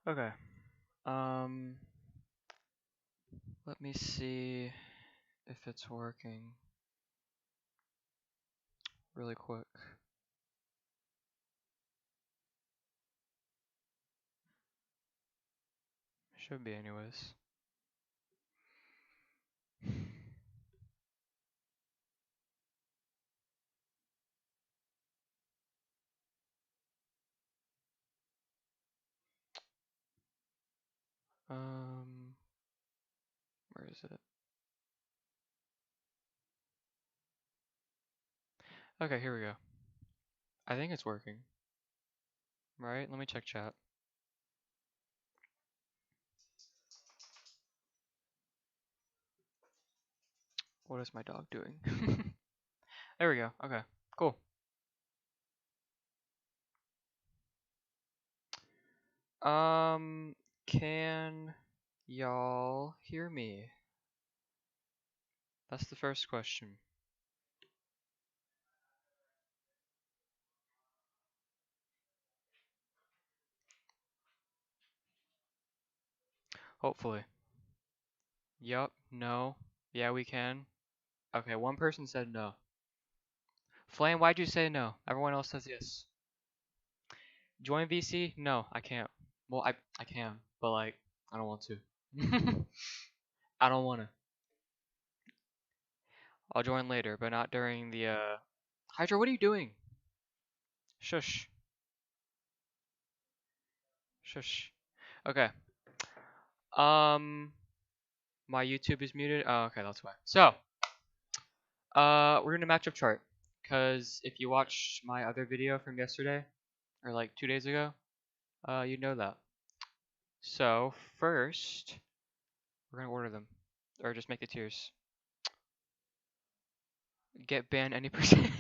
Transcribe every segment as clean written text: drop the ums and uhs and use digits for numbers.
Okay. Let me see if it's working really quick. Should be anyways. Where is it? Okay, here we go. I think it's working. Right? Let me check chat. What is my dog doing? There we go. Okay, cool. Can y'all hear me? That's the first question. Hopefully. Yup, no. Yeah, we can. Okay, one person said no. Flame, why'd you say no? Everyone else says yes. Join VC? No, I can't. Well, I can, but like, I don't want to. I don't wanna. I'll join later, but not during the Hydra, what are you doing? Shush. Shush. Okay. My YouTube is muted. Oh, okay, that's why. So, we're gonna matchup chart. Cause if you watch my other video from yesterday, or like 2 days ago, you know that. So first, we're gonna order them, or just make the tiers. Get banned any percent.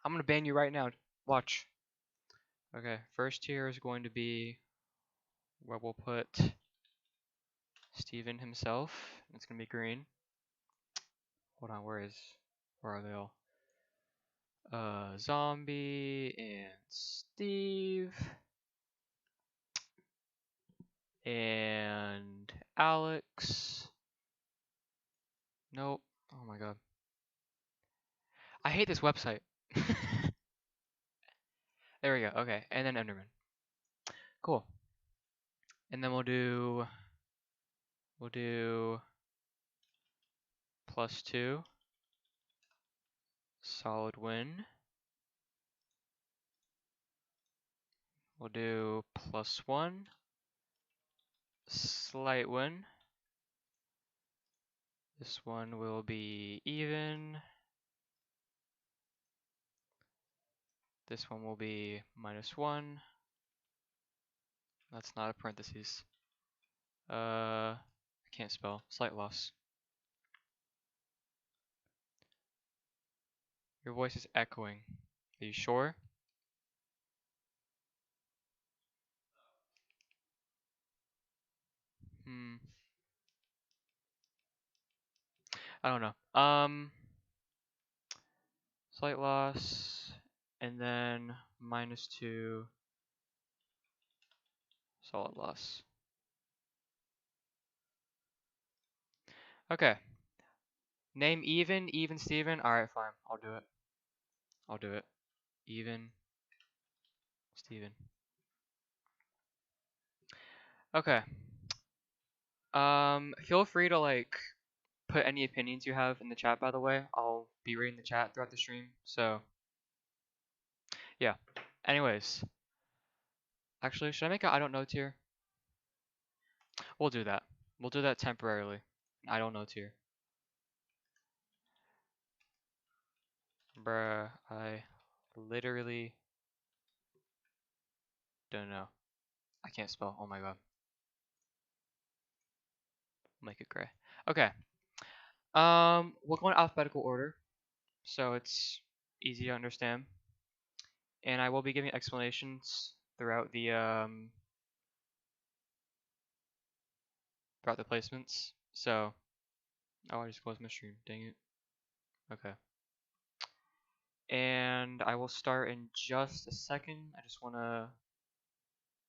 I'm gonna ban you right now. Watch. Okay, first tier is going to be where we'll put Steven himself. It's gonna be green. Hold on, where are they all? Zombie and Steve and Alex. Nope. Oh my god. I hate this website. There we go. Okay, and then Enderman. Cool. And then we'll do +2 solid win. We'll do +1 slight win. This one will be even. This one will be -1. That's not a parentheses. I can't spell. Slight loss. Your voice is echoing. Are you sure? I don't know. Slight loss, and then -2 solid loss. Okay. Name even Steven. Alright, fine. I'll do it. I'll do it. Even Steven. Okay. Feel free to like put any opinions you have in the chat, by the way. I'll be reading the chat throughout the stream. So yeah. Anyways. Actually, should I make a I don't know tier? We'll do that. We'll do that temporarily. I don't know tier. Bruh, I literally don't know. I can't spell. Oh my god. Make it gray. Okay. We'll go in alphabetical order, so it's easy to understand. And I will be giving explanations throughout the placements. So, oh, I just closed my stream. Dang it. Okay. And I will start in just a second. I just want to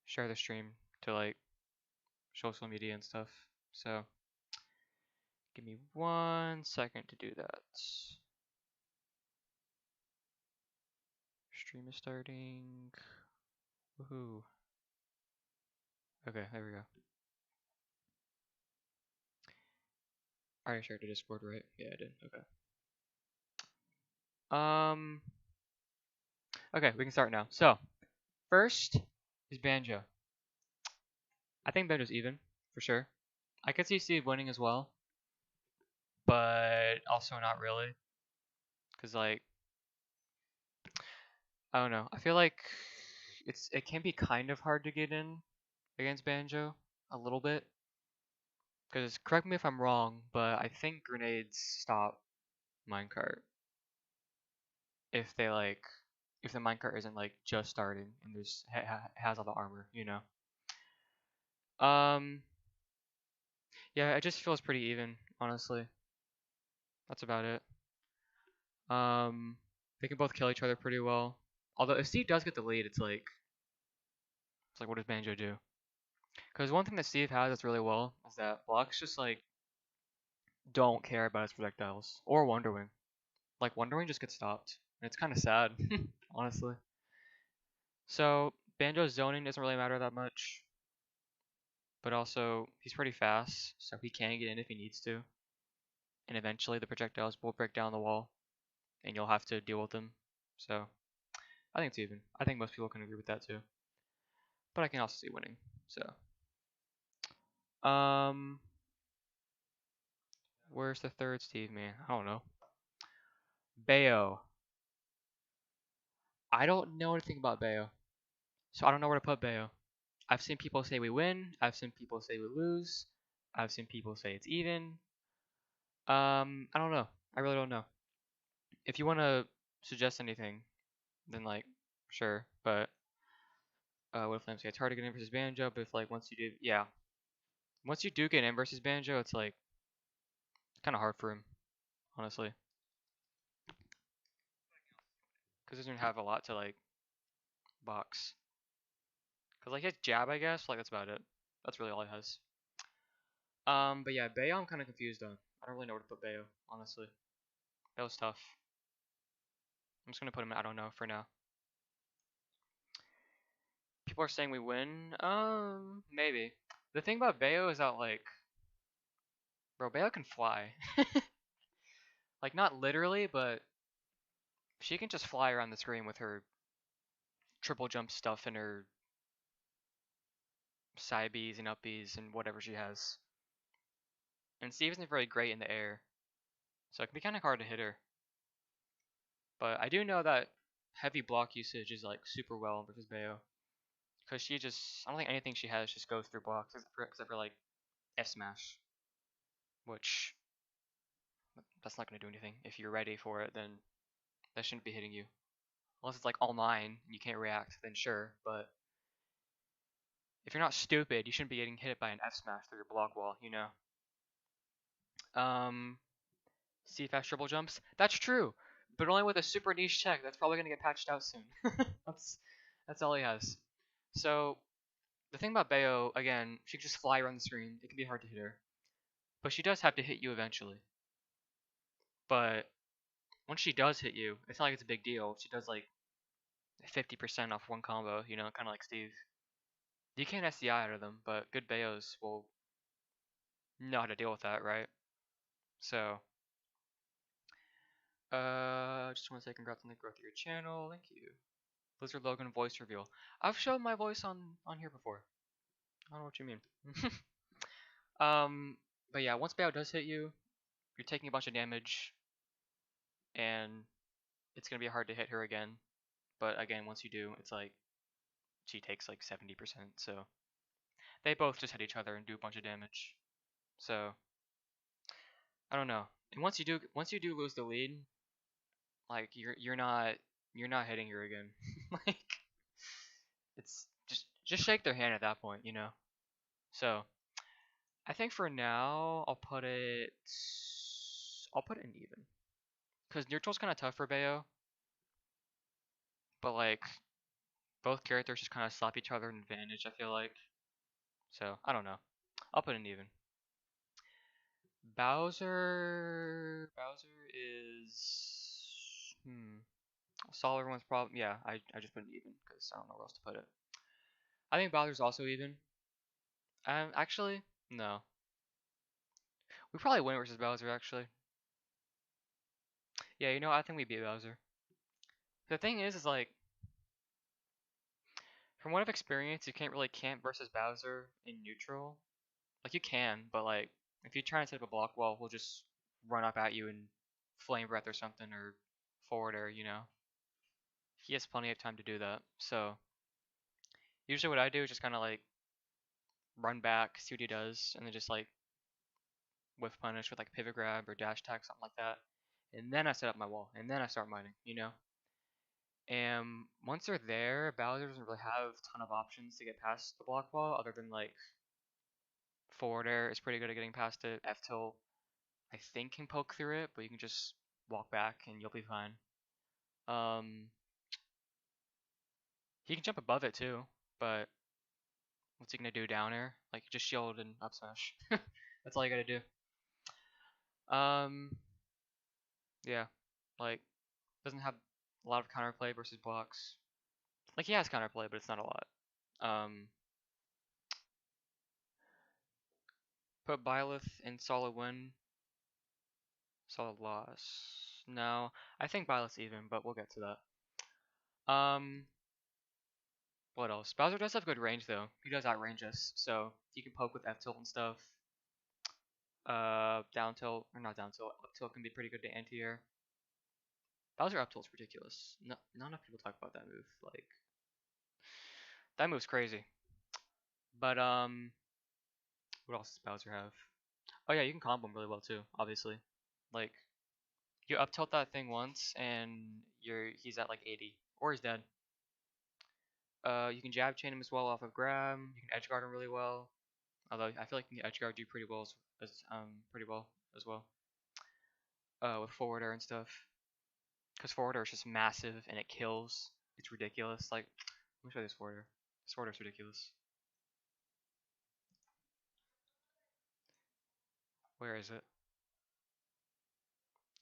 share the stream to like social media and stuff. So give me 1 second to do that. Stream is starting. Woohoo. Okay, there we go. I already shared to Discord, right? Yeah, I did. Okay. Okay, we can start now. So, first is Banjo. I think Banjo's even, for sure. I could see Steve winning as well, but also not really. Cause like, I don't know. I feel like it can be kind of hard to get in against Banjo a little bit. Cause correct me if I'm wrong, but I think grenades stop minecart if they like if the minecart isn't like just starting and there's has all the armor, you know. Um, yeah, it just feels pretty even, honestly. That's about it. They can both kill each other pretty well. Although if Steve does get the lead, it's like what does Banjo do? Because one thing that Steve has that's really well is that blocks just like don't care about his projectiles or Wonderwing. Like Wonderwing just gets stopped, and it's kind of sad, honestly. So Banjo's zoning doesn't really matter that much, but also he's pretty fast, so he can get in if he needs to. And eventually the projectiles will break down the wall, and you'll have to deal with them. So I think it's even. I think most people can agree with that too. But I can also see winning. So, where's the third Steve, man? I don't know. Bayo. I don't know anything about Bayo, so I don't know where to put Bayo. I've seen people say we win. I've seen people say we lose. I've seen people say it's even. I don't know. I really don't know. If you want to suggest anything, then like, sure. But what if Flame say it's hard to get in versus Banjo? But if like once you do, yeah, once you do get in versus Banjo, it's like kind of hard for him, honestly, because he doesn't have a lot to like box. Cause like his jab, I guess, like that's about it. That's really all he has. But yeah, Bayo, I'm kind of confused on. I don't really know where to put Bayo, honestly. That was tough. I'm just gonna put him in I don't know for now. People are saying we win. Maybe. The thing about Bayo is that like, bro, Bayo can fly. Like not literally, but she can just fly around the screen with her triple jump stuff and her side Bs and up Bs and whatever she has. And Steve isn't very great in the air, so it can be kind of hard to hit her. But I do know that heavy block usage is like super well versus Bayo. Because she just, I don't think anything she has just goes through blocks except for like F smash. Which, that's not going to do anything. If you're ready for it, then that shouldn't be hitting you. Unless it's like all 9 and you can't react, then sure. But if you're not stupid, you shouldn't be getting hit by an F smash through your block wall, you know? See fast triple jumps? That's true. But only with a super niche tech that's probably going to get patched out soon. that's all he has. So the thing about Bayo, again, she can just fly around the screen. It can be hard to hit her. But she does have to hit you eventually. But once she does hit you, it's not like it's a big deal. She does like 50% off one combo, you know, kind of like Steve. You can't SDI out of them, but good Bayos will know how to deal with that, right? So, just want to say congrats on the growth of your channel. Thank you. Blizzard Logan voice reveal. I've shown my voice on here before. I don't know what you mean. But yeah, once Bayo does hit you, you're taking a bunch of damage, and it's gonna be hard to hit her again. But again, once you do, it's like she takes like 70%. So they both just hit each other and do a bunch of damage. So I don't know. And once you do lose the lead, like you're not hitting her again. Like it's just shake their hand at that point, you know. So I think for now I'll put it in even, because neutral's kind of tough for Bayo, but like Both characters just kind of slap each other an advantage, I feel like. So, I don't know. I'll put an even. Bowser is... Solid one's problem. Yeah, I just put an even because I don't know where else to put it. I think Bowser's also even. Actually, no. We probably win versus Bowser, actually. Yeah, you know, I think we beat Bowser. The thing is like, from what I've experienced, you can't really camp versus Bowser in neutral. Like, you can, but like, if you try and set up a block wall, we'll just run up at you and flame breath or something, or forward air, you know. He has plenty of time to do that. So, usually what I do is just kind of like run back, see what he does, and then just like whiff punish with like pivot grab or dash attack, something like that. And then I set up my wall, and then I start mining, you know? And once they're there, Bowser doesn't really have a ton of options to get past the block wall, other than like forward air is pretty good at getting past it. F tilt, I think, can poke through it, but you can just walk back and you'll be fine. He can jump above it too, but what's he gonna do down air? Like, just shield and up smash. That's all you gotta do. Yeah, like, doesn't have a lot of counterplay versus blocks. Like, he has counterplay, but it's not a lot. Put Byleth in solid win, solid loss. No, I think Byleth's even, but we'll get to that. What else? Bowser does have good range though. He does outrange us, so you can poke with F tilt and stuff. Down tilt, or not down tilt, up tilt can be pretty good to anti-air. Bowser up tilt's ridiculous. No, not enough people talk about that move. Like, that move's crazy. But what else does Bowser have? Oh yeah, you can combo him really well too. Obviously, like, you up tilt that thing once and he's at like 80, or he's dead. You can jab chain him as well off of grab. You can edge guard him really well. Although I feel like you can edge guard you pretty well as well. With forward air and stuff. Because forward air is just massive and it kills. It's ridiculous. Like, let me show you this forward air. This forward air is ridiculous. Where is it?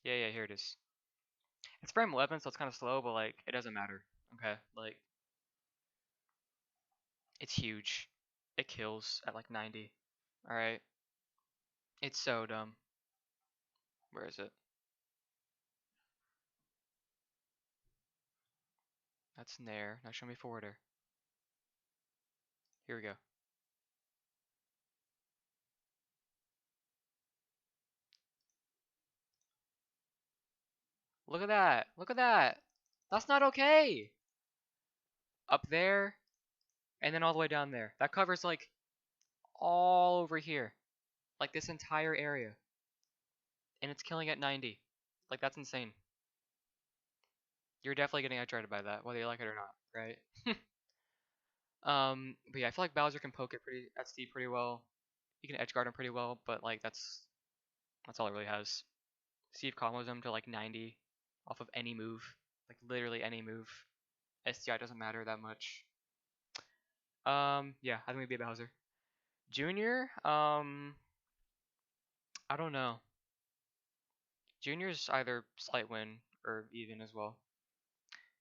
Yeah, here it is. It's frame 11, so it's kind of slow, but like, it doesn't matter. Okay, like, it's huge. It kills at like 90. Alright. It's so dumb. Where is it? That's Nair. Now show me forwarder. Here we go. Look at that. Look at that. That's not okay. Up there, and then all the way down there. That covers like all over here. Like this entire area. And it's killing at 90. Like, that's insane. You're definitely getting edge-guarded by that, whether you like it or not, right? But yeah, I feel like Bowser can poke it at Steve pretty well. He can edge guard him pretty well, but like that's all it really has. Steve combos him to like 90 off of any move, like literally any move. STI doesn't matter that much. Yeah, I think we beat Bowser. Junior, I don't know. Junior's either slight win or even as well.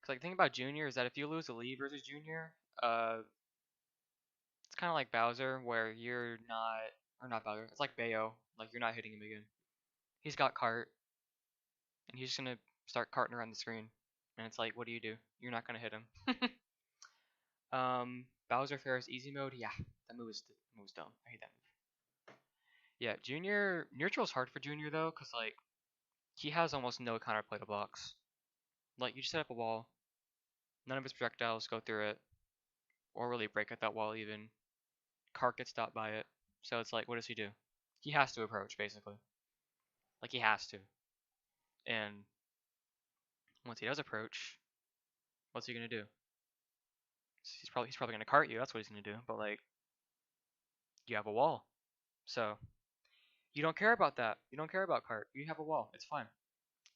Cause like the thing about Junior is that if you lose a lead versus Junior, it's kind of like Bowser where you're not, or not Bowser. It's like Bayo, like you're not hitting him again. He's got cart, and he's just gonna start carting around the screen, and it's like, what do you do? You're not gonna hit him. Bowser Ferris easy mode, yeah, that move is dumb. I hate that move. Yeah, Junior neutral's hard for Junior though, cause like he has almost no counterplay to blocks. Like you just set up a wall, none of his projectiles go through it, or really break at that wall even. Cart gets stopped by it, so it's like, what does he do? He has to approach basically. Like he has to. And once he does approach, what's he gonna do? He's probably gonna cart you. That's what he's gonna do. But like, you have a wall, so you don't care about that. You don't care about cart. You have a wall. It's fine.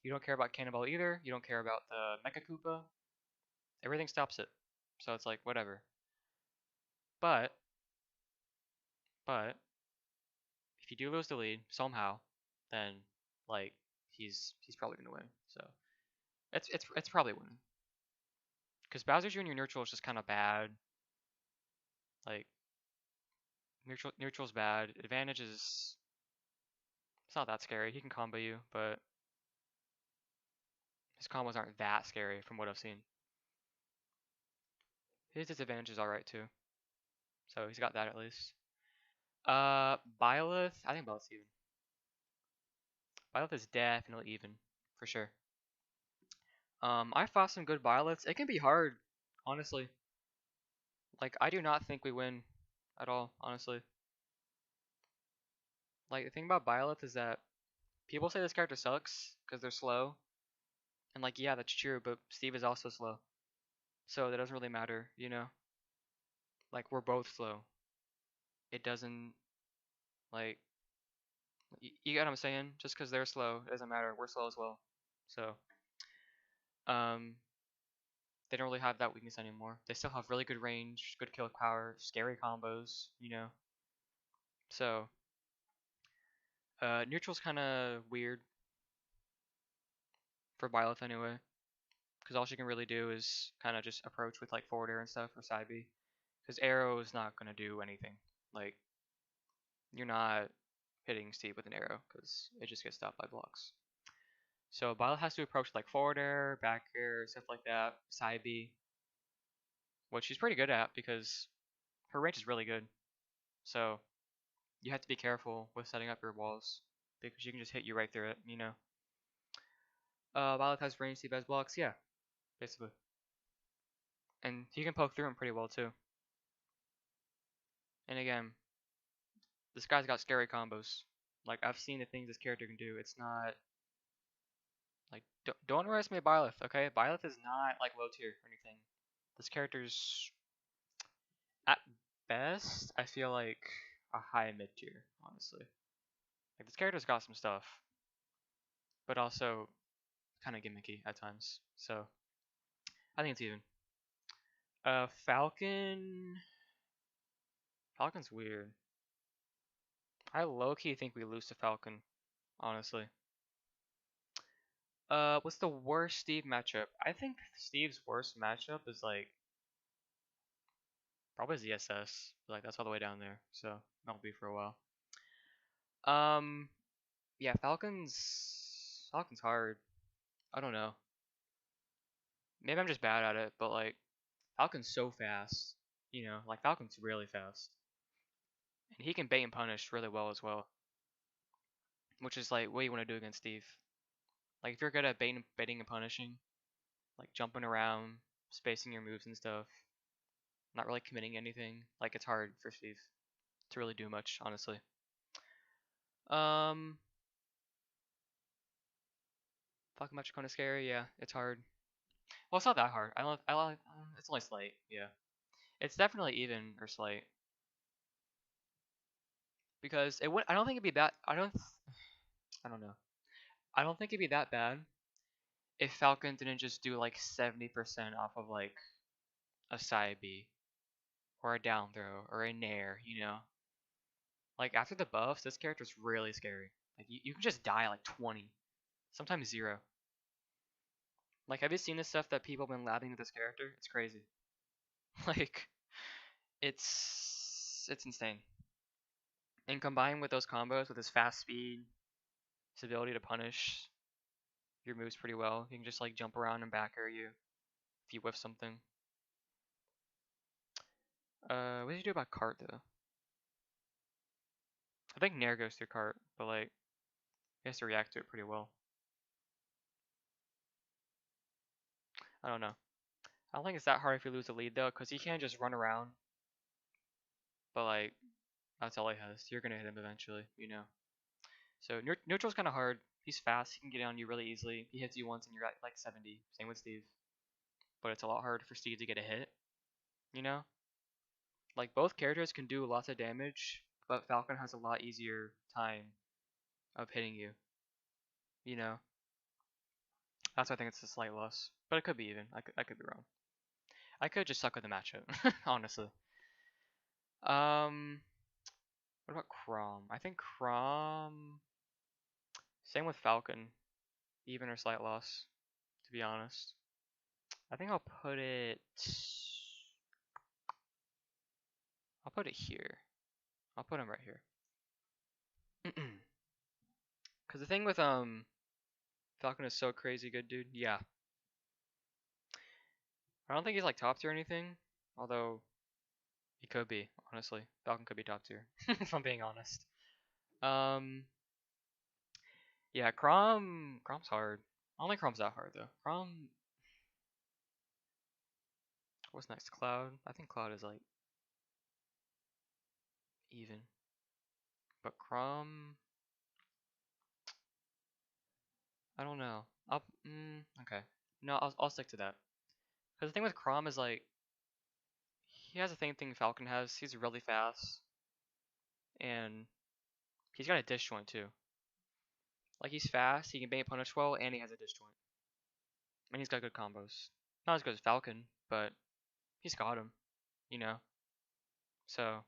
You don't care about cannonball either. You don't care about the Mecha Koopa. Everything stops it. So it's like whatever. But but if you do lose the lead somehow, then like he's probably gonna win. So it's probably winning. Because Bowser Jr. neutral is just kind of bad. Like neutral's bad. Advantage is it's not that scary. He can combo you, but his combos aren't that scary from what I've seen. His disadvantage is alright too. So he's got that at least. Byleth, I think Byleth's even. Byleth is definitely even, for sure. I fought some good Byleths. It can be hard, honestly. Like, I do not think we win at all, honestly. Like, the thing about Byleth is that people say this character sucks because they're slow. And like, yeah, that's true, but Steve is also slow. So that doesn't really matter, you know? Like, we're both slow. It doesn't, like, you get what I'm saying? Just because they're slow, it doesn't matter. We're slow as well. So, um, they don't really have that weakness anymore. They still have really good range, good kill power, scary combos, you know? So, neutral's kind of weird for Byleth anyway. Because all she can really do is kind of just approach with like forward air and stuff or side B. Because arrow is not going to do anything. Like, you're not hitting Steve with an arrow because it just gets stopped by blocks. So Byleth has to approach like forward air, back air, stuff like that, side B, which she's pretty good at because her range is really good. So you have to be careful with setting up your walls because she can just hit you right through it, you know. Byleth has range, Steve has blocks, yeah, basically. And he can poke through them pretty well too. And again, this guy's got scary combos. Like, I've seen the things this character can do. It's not like don't underestimate Byleth, okay? Byleth is not like low tier or anything. This character's at best, I feel like a high mid tier, honestly. Like this character's got some stuff, but also kind of gimmicky at times. So I think it's even. Falcon. Falcon's weird. I low key think we lose to Falcon, honestly. What's the worst Steve matchup? I think Steve's worst matchup is like probably ZSS. Like that's all the way down there, so that'll be for a while. Um, yeah, Falcon's hard. I don't know. Maybe I'm just bad at it, but like Falcon's so fast. You know, like Falcon's really fast, and he can bait and punish really well as well, which is like what you want to do against Steve. Like if you're good at baiting and punishing, like jumping around, spacing your moves and stuff, not really committing anything, like it's hard for Steve to really do much, honestly. Um, Falcon match kind of scary. Yeah, it's hard. Well, it's not that hard. It's only slight. Yeah, it's definitely even or slight because it would. I don't think it'd be that. I don't know. I don't think it'd be that bad if Falcon didn't just do like 70% off of like a side B or a down throw or a nair. You know, like after the buffs, this character's really scary. Like you can just die like 20, sometimes 0. Like have you seen the stuff that people have been labbing with this character? It's crazy. Like it's insane. And combined with those combos with his fast speed, his ability to punish your moves pretty well, you can just like jump around and back air you if you whiff something. What did you do about cart though? I think Nair goes through cart, but like he has to react to it pretty well. I don't know. I don't think it's that hard if you lose the lead though, because he can't just run around. But like that's all he has. You're gonna hit him eventually, you know. So neutral's kind of hard. He's fast. He can get on you really easily. He hits you once and you're at like 70. Same with Steve. But it's a lot harder for Steve to get a hit. You know. Like both characters can do lots of damage, but Falcon has a lot easier time of hitting you. You know. That's why I think it's a slight loss. But it could be even. I could be wrong. I could just suck with the matchup, honestly. What about Crom? I think Crom. Same with Falcon, even or slight loss. To be honest, I think I'll put it. I'll put it here. I'll put him right here. Cause the thing with Falcon is so crazy good, dude. Yeah. I don't think he's like top tier or anything, although he could be. Honestly, Falcon could be top tier if I'm being honest. Um. Yeah, Crom's hard. I don't think Crom's that hard though. Crom. What's next? Cloud. I think Cloud is like even, but Crom. I don't know. Okay. No, I'll stick to that. Because the thing with Crom is like he has the same thing Falcon has. He's really fast, and he's got a disjoint too. Like he's fast, he can bait punish well, and he has a disjoint. And he's got good combos. Not as good as Falcon, but he's got him, you know. So,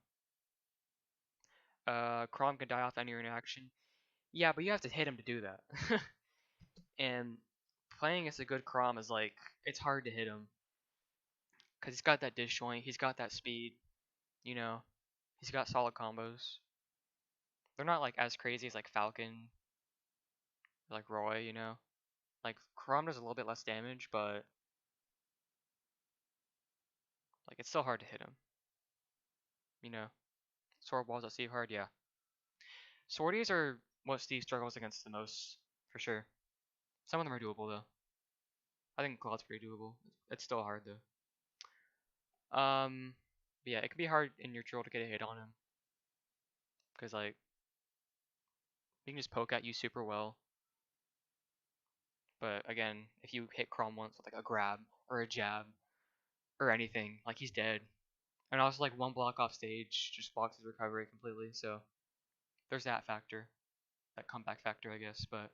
Crom can die off any reaction. Yeah, but you have to hit him to do that. And playing against a good Crom is like it's hard to hit him because he's got that disjoint, he's got that speed, you know. He's got solid combos. They're not like as crazy as like Falcon, like Roy, you know. Like Crom does a little bit less damage, but like it's still hard to hit him, you know. Sword walls at Steve hard, yeah. Swordies are what Steve struggles against the most, for sure. Some of them are doable though. I think Cloud's pretty doable. It's still hard though. But yeah, it can be hard in neutral to get a hit on him, cause like he can just poke at you super well. But again, if you hit Crom once with like a grab or a jab or anything, like he's dead. And also like one block off stage just blocks his recovery completely. So there's that factor, that comeback factor, I guess. But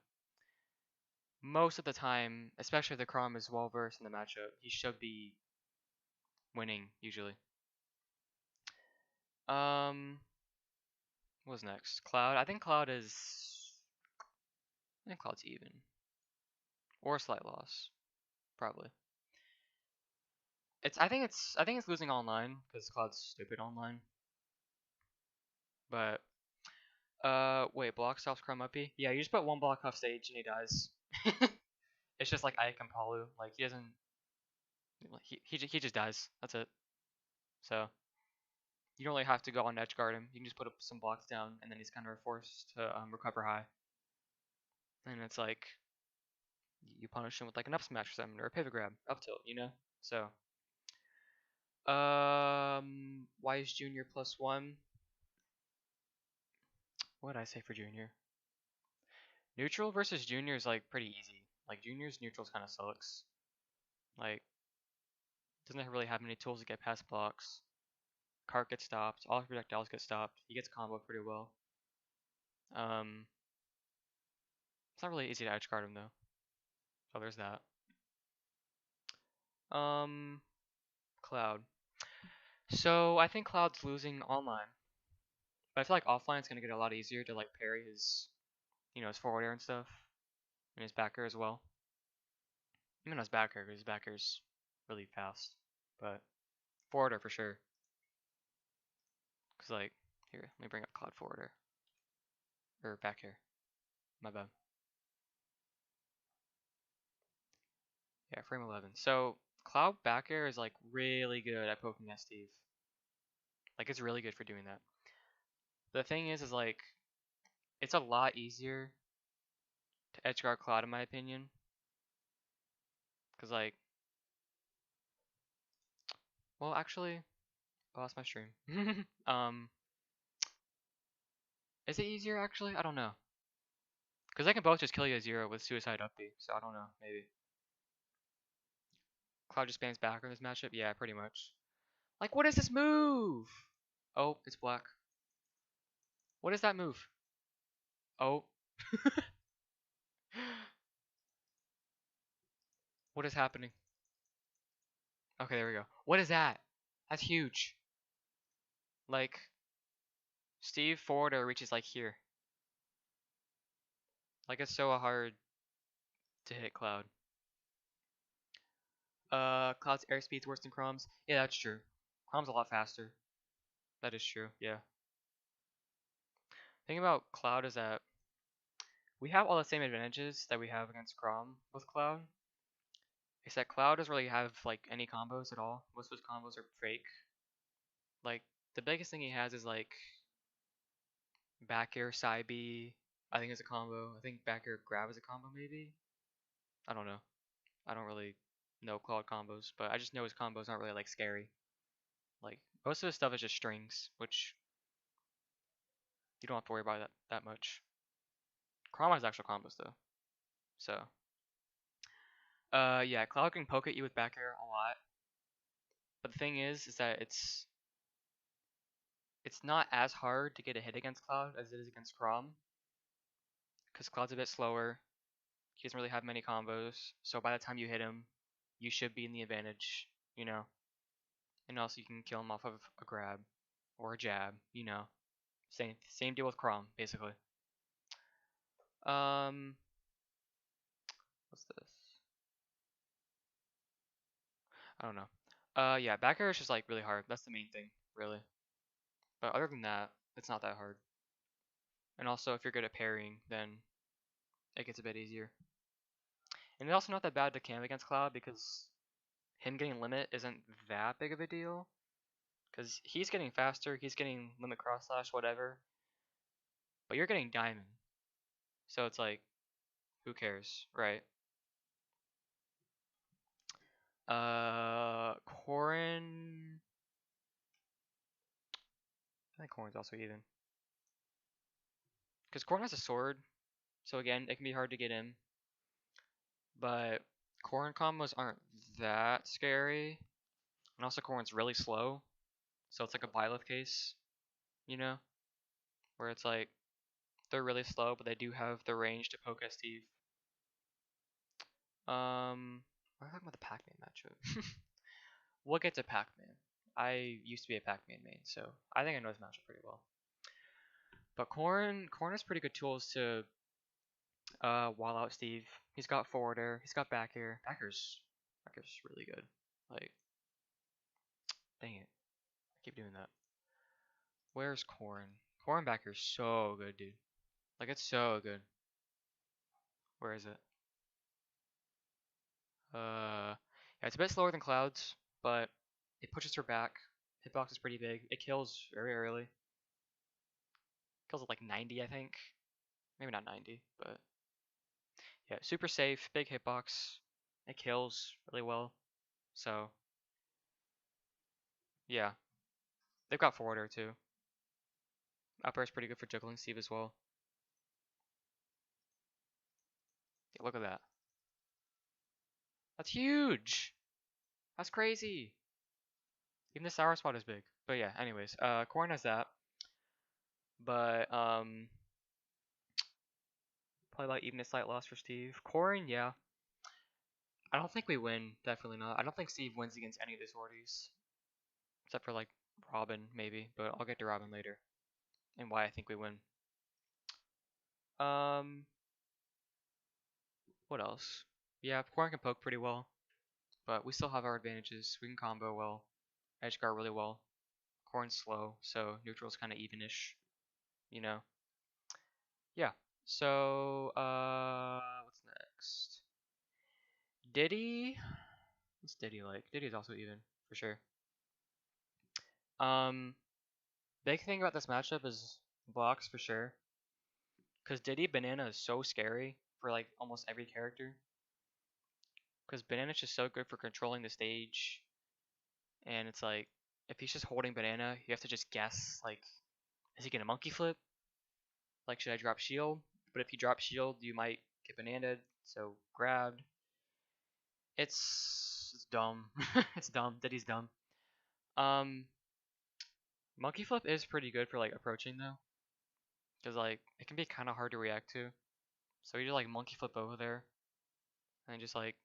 most of the time, especially if the Crom is well versed in the matchup, he should be winning usually. What's next? Cloud. I think Cloud is. I think Cloud's even, or a slight loss, probably. It's. I think it's. I think it's losing online because Cloud's stupid online. But wait. Block stops Crom up. Yeah, you just put one block off stage and he dies. It's just like Ike and Palu. Like he doesn't. He just dies. That's it. So you don't really have to go on edge guard him. You can just put up some blocks down, and then he's kind of forced to recover high. And it's like you punish him with like an up smash or something, or a pivot grab, up tilt, you know. So, why is Junior +1? What did I say for Junior? Neutral versus Junior is like pretty easy. Like Junior's neutrals kind of sucks. Like doesn't really have many tools to get past blocks. Cart gets stopped. All projectiles get stopped. He gets combo pretty well. It's not really easy to edge guard him though. So there's that. Cloud. So I think Cloud's losing online, but I feel like offline it's gonna get a lot easier to like parry his, his forward air and stuff, and his back air as well. Even his back air, because his back air's really fast, but forward air for sure. Cause like here, let me bring up Cloud forward air or back air. My bad. Yeah, frame 11. So Cloud back air is like really good at poking at Steve. Like it's really good for doing that. The thing is like it's a lot easier to edgeguard Cloud in my opinion. Cause like, well actually, I lost my stream. Is it easier actually? I don't know. Cause they can both just kill you at 0 with suicide up B, so I don't know, maybe. Cloud just spams back in this matchup? Yeah, pretty much. Like, what is this move? Oh, it's black. What is that move? Oh. What is happening? Okay, there we go. What is that? That's huge. Like, Steve forwarder reaches like here. Like, it's so hard to hit Cloud. Cloud's airspeed's worse than Chrome's. Yeah, that's true. Chrome's a lot faster. That is true, yeah. The thing about Cloud is that we have all the same advantages that we have against Chrome with Cloud. Except Cloud doesn't really have like any combos at all. Most of his combos are fake. Like, the biggest thing he has is like back air side B, I think is a combo. I think back air grab is a combo maybe. I don't know. I don't really know Cloud combos, but I just know his combos aren't really like scary. Like most of his stuff is just strings, which you don't have to worry about that much. Chrome has actual combos though. So yeah, Cloud can poke at you with back air a lot. But the thing is that it's not as hard to get a hit against Cloud as it is against Chrome. Because Cloud's a bit slower. He doesn't really have many combos. So by the time you hit him, you should be in the advantage, you know. And also you can kill him off of a grab or a jab, you know. Same deal with Chrome, basically. What's this? I don't know. Yeah, back air is just like really hard. That's the main thing, really. But other than that, it's not that hard. And also, if you're good at parrying, then it gets a bit easier. And it's also not that bad to camp against Cloud because him getting limit isn't that big of a deal. Because he's getting faster, he's getting limit cross slash, whatever. But you're getting diamond. So it's like, who cares, right? Corrin. I think Corrin's also even. Because Corrin has a sword, so again, it can be hard to get in. But Corrin combos aren't that scary. And also Corrin's really slow. So it's like a Byleth case, you know? Where it's like, they're really slow, but they do have the range to poke at Steve. We're talking about the Pac-Man matchup. We'll get to Pac-Man. I used to be a Pac-Man main, so I think I know his matchup pretty well. But Corrin has pretty good tools to wall out Steve. He's got forward air, he's got back air. Back air's really good. Like, dang it, I keep doing that. Where's Corrin? Corrin back air's so good, dude. Like, it's so good. Where is it? Yeah, it's a bit slower than Cloud's, but it pushes her back. Hitbox is pretty big. It kills very early. Kills at like 90, I think. Maybe not 90, but yeah, super safe, big hitbox. It kills really well. So yeah, they've got forward air too. Up air is pretty good for juggling Steve as well. Yeah, look at that. That's huge. That's crazy. Even the sour spot is big. But yeah, anyways, Corn has that. But probably about even a slight loss for Steve. Corrin, yeah. I don't think we win. Definitely not. I don't think Steve wins against any of the sorties. Except for like Robin, maybe. But I'll get to Robin later. And why I think we win. What else? Yeah, Corrin can poke pretty well. But we still have our advantages. We can combo well. Edge guard really well. Corrin's slow, so neutral's kind of evenish. You know? Yeah. So, what's next? Diddy? What's Diddy like? Diddy's also even, for sure. Big thing about this matchup is blocks, for sure. Because Diddy Banana is so scary for, like, almost every character. Because Banana's just so good for controlling the stage. And it's like, if he's just holding Banana, you have to just guess, like, is he gonna monkey flip? Like, should I drop shield? But if you drop shield, you might get bananaed, so grabbed. It's dumb. It's dumb. Diddy's dumb. Monkey flip is pretty good for like approaching though, because like it can be kind of hard to react to. So you just like monkey flip over there, and just like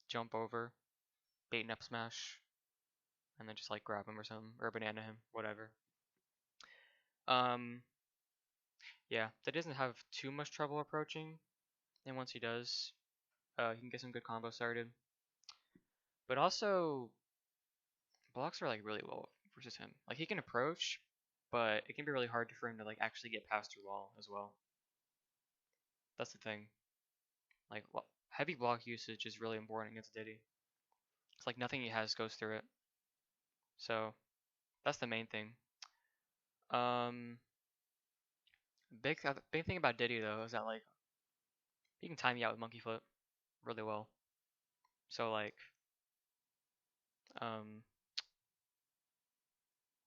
jump over. bait and up smash, and then just like grab him or something, or banana him, whatever. Um, yeah, that doesn't have too much trouble approaching, and once he does, he can get some good combos started. But also, blocks are like really low versus him. Like he can approach, but it can be really hard for him to like actually get past your wall as well. That's the thing. Like heavy block usage is really important against Diddy. It's like nothing he has goes through it. So that's the main thing. Um, big thing about Diddy though is that like he can time you out with monkey flip really well. So like um,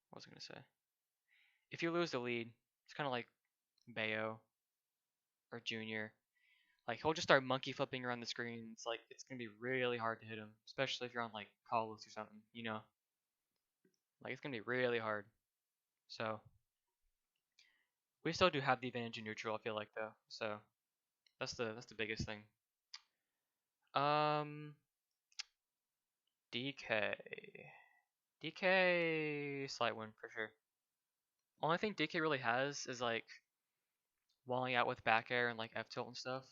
what was I gonna say? If you lose the lead, it's kind of like Bayo or Junior. Like he'll just start monkey flipping around the screen. It's like it's gonna be really hard to hit him, especially if you're on like Paulus or something. You know, like it's gonna be really hard. So we still do have the advantage in neutral. I feel like though. So that's the biggest thing. Um, DK. DK slight win for sure. Only thing DK really has is like walling out with back air and like F tilt and stuff.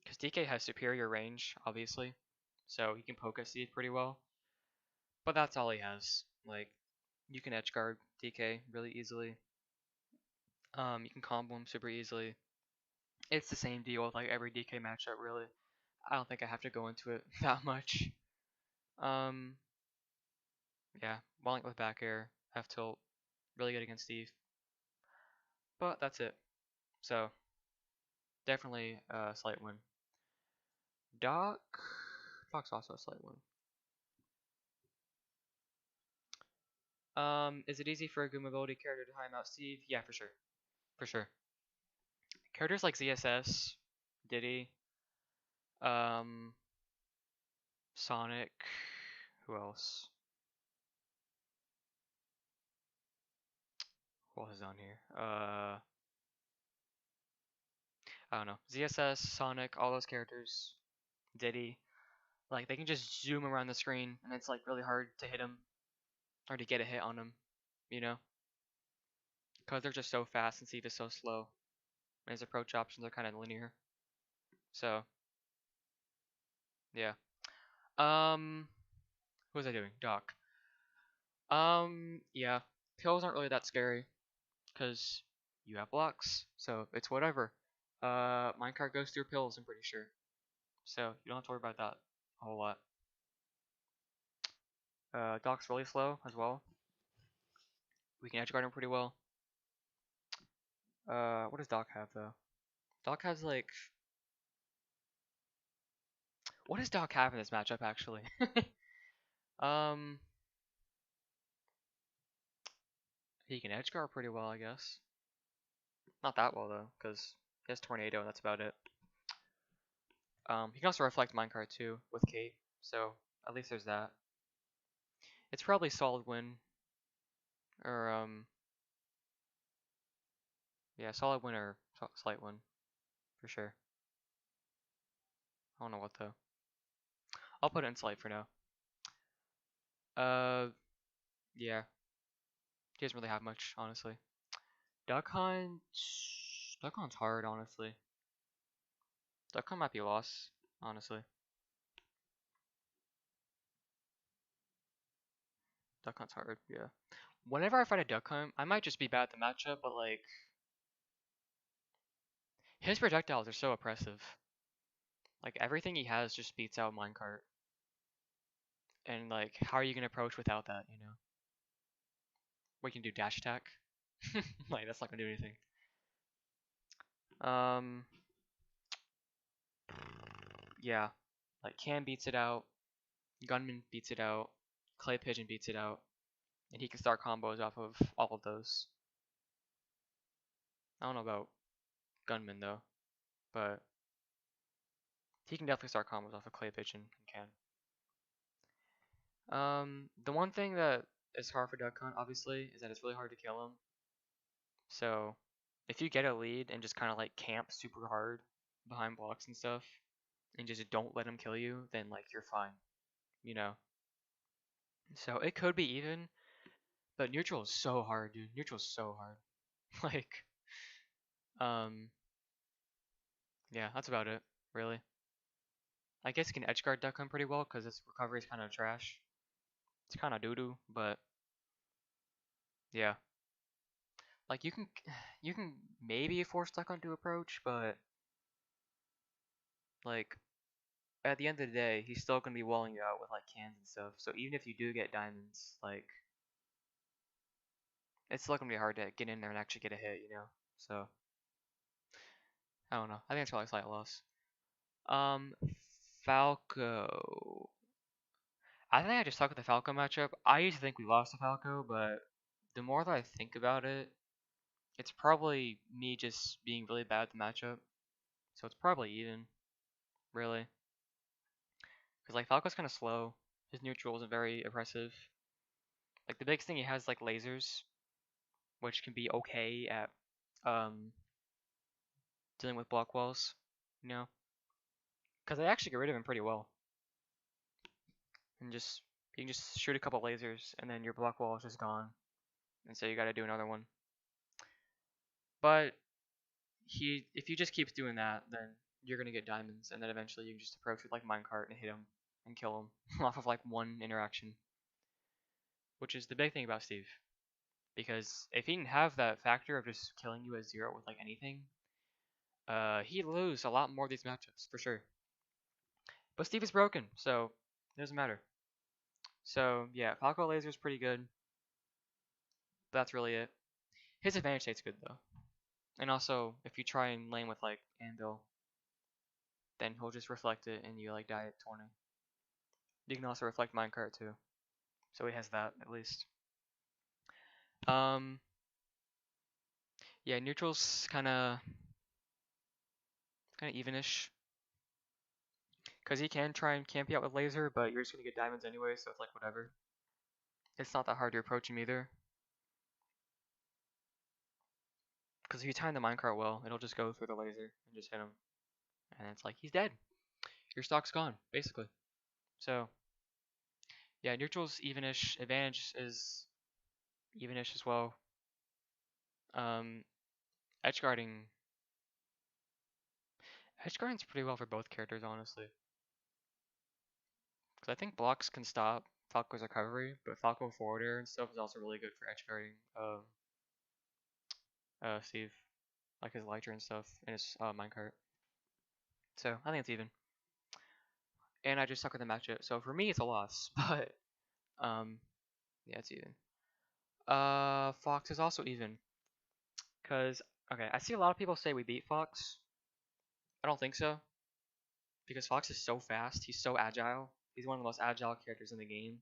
Because DK has superior range, obviously, so he can poke at Steve pretty well. But that's all he has. Like you can edge guard DK really easily. You can combo him super easily. It's the same deal with like every DK matchup really. I don't think I have to go into it that much. Um, yeah, walling with back air, F tilt, really good against Steve. But that's it. So definitely a slight win. Doc, Doc's also a slight win. Is it easy for a good mobility character to time out Steve? Yeah, for sure, for sure. Characters like ZSS, Diddy, um, Sonic, who else? What was on here? I don't know. ZSS, Sonic, all those characters, Diddy, like they can just zoom around the screen, and it's like really hard to hit him or to get a hit on him, you know, because they're just so fast and Steve is so slow, and his approach options are kind of linear. So yeah. Who was I doing? Doc. Yeah. Pills aren't really that scary because you have blocks, so it's whatever. Minecart goes through pills, I'm pretty sure, so you don't have to worry about that a whole lot. Doc's really slow as well. We can edge guard him pretty well. What does Doc have though? Doc has like, what does Doc have in this matchup actually? um, he can edge guard pretty well, I guess. Not that well though, because he has Tornado and that's about it. He can also reflect minecart too with Kate, so at least there's that. It's probably solid win, or yeah, solid win or slight win for sure. I don't know what though. I'll put it in slight for now. Uh, yeah, he doesn't really have much honestly. Duck Hunt, Duck Hunt's hard honestly. Duck Hunt might be lost honestly. Duck Hunt's hard, yeah. Whenever I fight a Duck Hunt, I might just be bad at the matchup, but like his projectiles are so oppressive. Like everything he has just beats out minecart. And like, how are you gonna approach without that? You know, we can do dash attack. Like that's not gonna do anything. Um, yeah, like Cam beats it out, Gunman beats it out, Clay Pigeon beats it out, and he can start combos off of all of those. I don't know about Gunman though, but he can definitely start combos off of Clay Pigeon and Can. The one thing that is hard for Duck Hunt, obviously, is that it's really hard to kill him. So, if you get a lead and just kind of like camp super hard behind blocks and stuff, and just don't let him kill you, then like you're fine. you know. So it could be even, but neutral is so hard, dude. Neutral is so hard. Like, um, yeah, that's about it, really. I guess you can edge guard duck him pretty well because its recovery is kind of trash. It's kind of doo-doo, but yeah. Like you can maybe force duck onto approach, but like at the end of the day, he's still gonna be walling you out with like cans and stuff. So even if you do get diamonds, like it's still gonna be hard to get in there and actually get a hit, you know. So I don't know. I think it's probably a slight loss. Um, Falco. I think I just suck at the Falco matchup. I used to think we lost to Falco, but the more that I think about it, it's probably me just being really bad at the matchup. So it's probably even, really. Because like Falco's kind of slow. His neutral isn't very impressive. Like the biggest thing he has like lasers, which can be okay at um dealing with block walls, you know. Because they actually get rid of him pretty well. And just you can just shoot a couple lasers and then your block wall is just gone. And so you gotta do another one. But if he just keeps doing that, then you're gonna get diamonds, and then eventually you can just approach with like minecart and hit him and kill him off of like one interaction. Which is the big thing about Steve. Because if he didn't have that factor of just killing you at zero with like anything, he'd lose a lot more of these matchups for sure. But Steve is broken, so it doesn't matter. So yeah, Falco Laser is pretty good. That's really it. His advantage state's good though. And also, if you try and lane with like Anvil, then he'll just reflect it and you like die at 20. You can also reflect minecart too. So he has that at least. Um yeah, neutral's kinda evenish. Because he can try and camp you out with laser, but you're just gonna get diamonds anyway, so it's like whatever. It's not that hard to approach him either. Because if you time the minecart well, it'll just go through the laser and just hit him. And it's like, he's dead. Your stock's gone, basically. So, yeah, neutral's evenish. Advantage is evenish as well. Edge guarding. Edge guarding's pretty well for both characters, honestly. Because I think blocks can stop Falco's recovery, but Falco forward air and stuff is also really good for edge guarding Steve. Like his Elytra and stuff, and his minecart. So, I think it's even. And I just suck at the matchup, so for me it's a loss, but, yeah, it's even. Fox is also even. Because, okay, I see a lot of people say we beat Fox. I don't think so. Because Fox is so fast, he's so agile. He's one of the most agile characters in the game.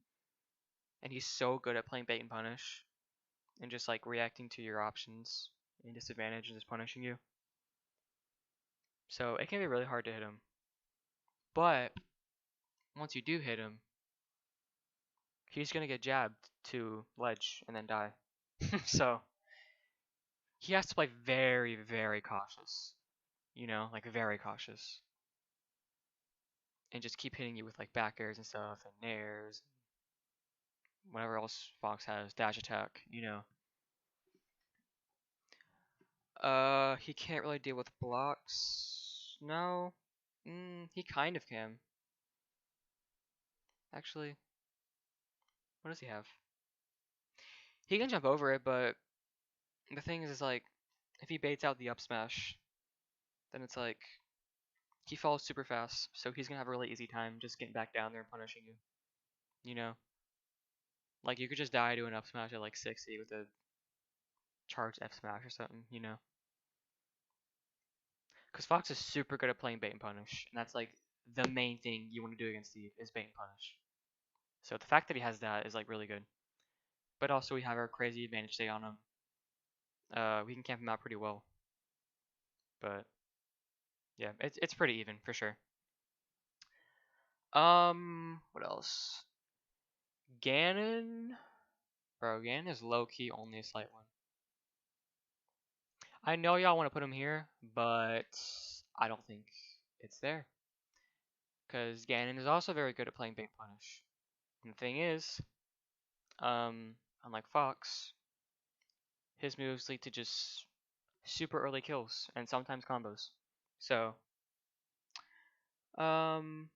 And he's so good at playing bait and punish. And just like reacting to your options and disadvantage and just punishing you. So it can be really hard to hit him. But once you do hit him, he's gonna get jabbed to ledge and then die. So he has to play very, very cautious. You know, like very cautious. And just keep hitting you with like back airs and stuff and nairs. Whatever else Fox has, dash attack, you know. He can't really deal with blocks. No. He kind of can. Actually, what does he have? He can jump over it, but the thing is like, if he baits out the up smash, then it's like, he falls super fast, so he's gonna have a really easy time just getting back down there and punishing you. You know? Like, you could just die to an up smash at like 60 with a charged F smash or something, you know? Because Fox is super good at playing bait and punish, and that's like the main thing you want to do against Steve is bait and punish. So the fact that he has that is like really good. But also we have our crazy advantage stay on him. We can camp him out pretty well. But yeah, it's pretty even for sure. What else? Ganon? Bro, Ganon is low-key only a slight one. I know y'all want to put him here, but I don't think it's there. Because Ganon is also very good at playing bait and punish. And the thing is, unlike Fox, his moves lead to just super early kills and sometimes combos. So, um,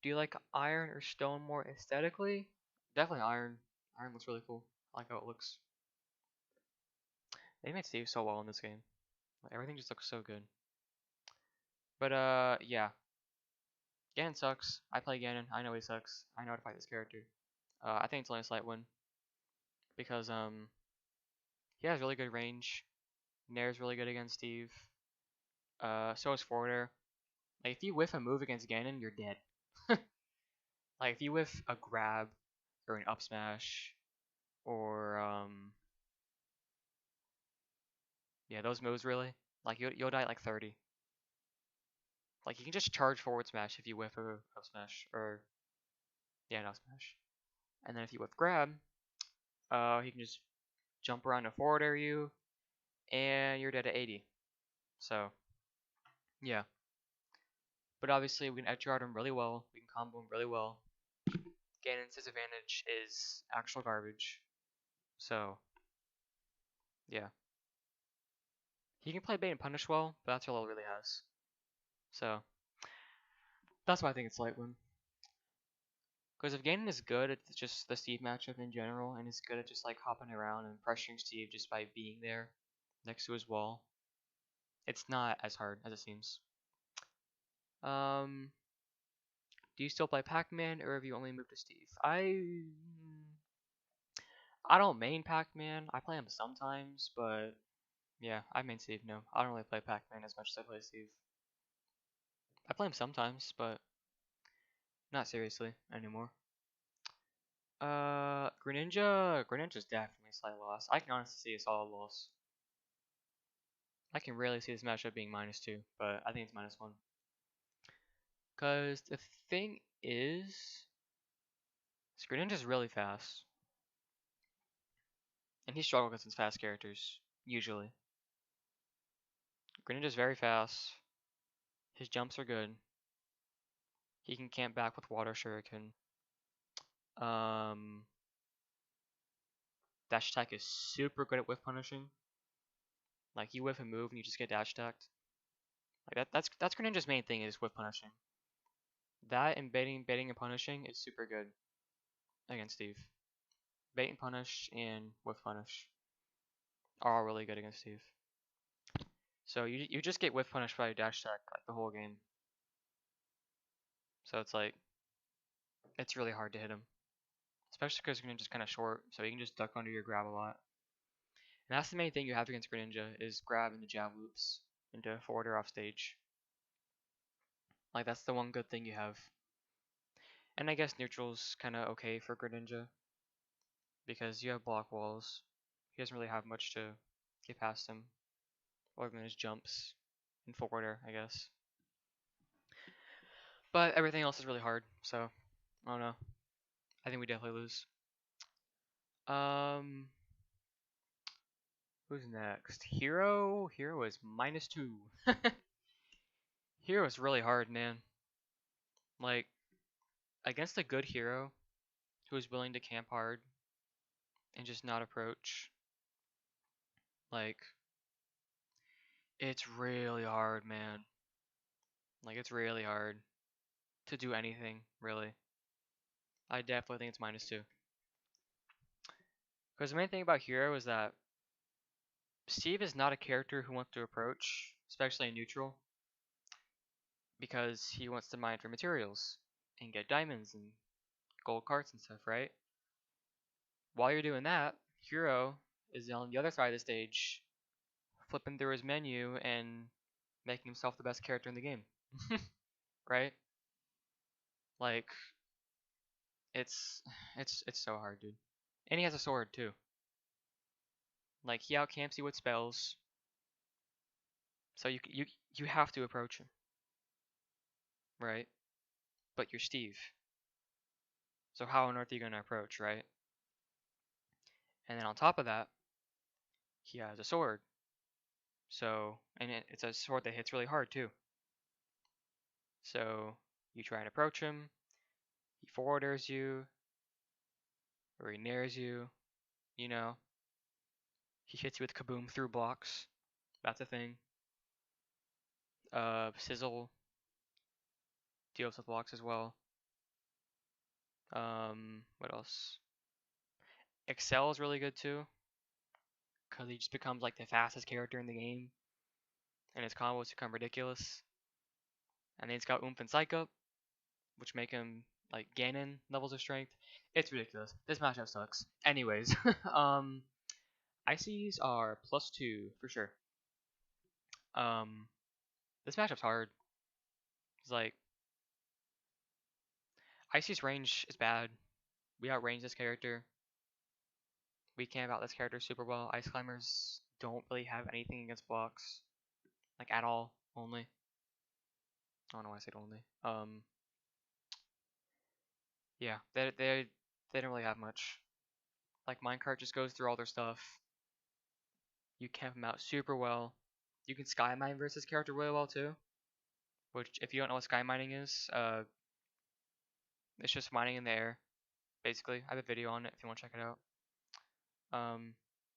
do you like iron or stone more aesthetically? Definitely iron. Iron looks really cool. I like how it looks. They made Steve so well in this game. Like, everything just looks so good. But yeah. Ganon sucks. I play Ganon. I know he sucks. I know how to fight this character. I think it's only a slight win because he has really good range. Nair's really good against Steve. So is Forwarder. Like if you whiff a move against Ganon, you're dead. Like if you whiff a grab or an up smash or yeah, those moves really. Like you'll die at like 30. Like you can just charge forward smash if you whiff a up smash or yeah, an up smash. And then if you whiff grab, he can just jump around and forward air you, and you're dead at 80. So yeah. But obviously we can edge guard him really well. We can combo him really well. Ganon's disadvantage is actual garbage. So yeah. He can play bait and punish well, but that's all he really has. So that's why I think it's light win. Because if Ganon is good at just the Steve matchup in general, and is good at just like hopping around and pressuring Steve just by being there next to his wall, it's not as hard as it seems. Do you still play Pac-Man, or have you only moved to Steve? I don't main Pac-Man. I play him sometimes, but yeah, I main Steve. No, I don't really play Pac-Man as much as I play Steve. I play him sometimes, but not seriously anymore. Greninja. Greninja's definitely a slight loss. I can honestly see a solid loss. I can really see this matchup being -2, but I think it's -1. Because the thing is, Greninja's really fast. And he struggles against his fast characters, usually. Greninja's very fast. His jumps are good. He can camp back with Water Shuriken. Dash attack is super good at whiff punishing. Like you whiff a move and you just get dash attacked. Like that's Greninja's main thing is whiff punishing. That and baiting and punishing is super good against Steve. Bait and punish and whiff punish are all really good against Steve. So you just get whiff punished by dash attack like the whole game. So it's like it's really hard to hit him. Especially because Greninja's kind of short, so you can just duck under your grab a lot. And that's the main thing you have against Greninja is grab and the jab loops into forward or off stage. Like that's the one good thing you have. And I guess neutral's kind of okay for Greninja because you have block walls. He doesn't really have much to get past him, other than his jumps and forwarder, I guess. But everything else is really hard, so I don't know. I think we definitely lose. Who's next? Hero? Hero is -2. Hero is really hard, man. Like, against a good hero who is willing to camp hard and just not approach, like, it's really hard, man. Like, it's really hard to do anything, really. I definitely think it's -2. Because the main thing about Hero is that Steve is not a character who wants to approach, especially in neutral, because he wants to mine for materials and get diamonds and gold carts and stuff, right? While you're doing that, Hero is on the other side of the stage, flipping through his menu and making himself the best character in the game. Right? Like it's so hard, dude. And he has a sword too. Like he outcamps you with spells. So you have to approach him. Right? But you're Steve. So how on earth are you gonna approach, right? And then on top of that, he has a sword. So and it's a sword that hits really hard too. So you try and approach him, He forward airs you, or he nairs you, you know. He hits you with kaboom through blocks. That's a thing. Sizzle deals with blocks as well. What else? Excel is really good too, because he just becomes like the fastest character in the game, and his combos become ridiculous. And then he's got Oomph and Psych Up, which make him like Ganon levels of strength. It's ridiculous. This matchup sucks. Anyways, ICs are +2 for sure. This matchup's hard. It's like IC's range is bad. We outrange this character. We camp out this character super well. Ice climbers don't really have anything against blocks, like at all. Only. I don't know why I said only. Yeah, they don't really have much. Like minecart just goes through all their stuff. You camp them out super well. You can sky mine versus character really well too. Which, if you don't know what sky mining is, it's just mining in the air, basically. I have a video on it if you want to check it out.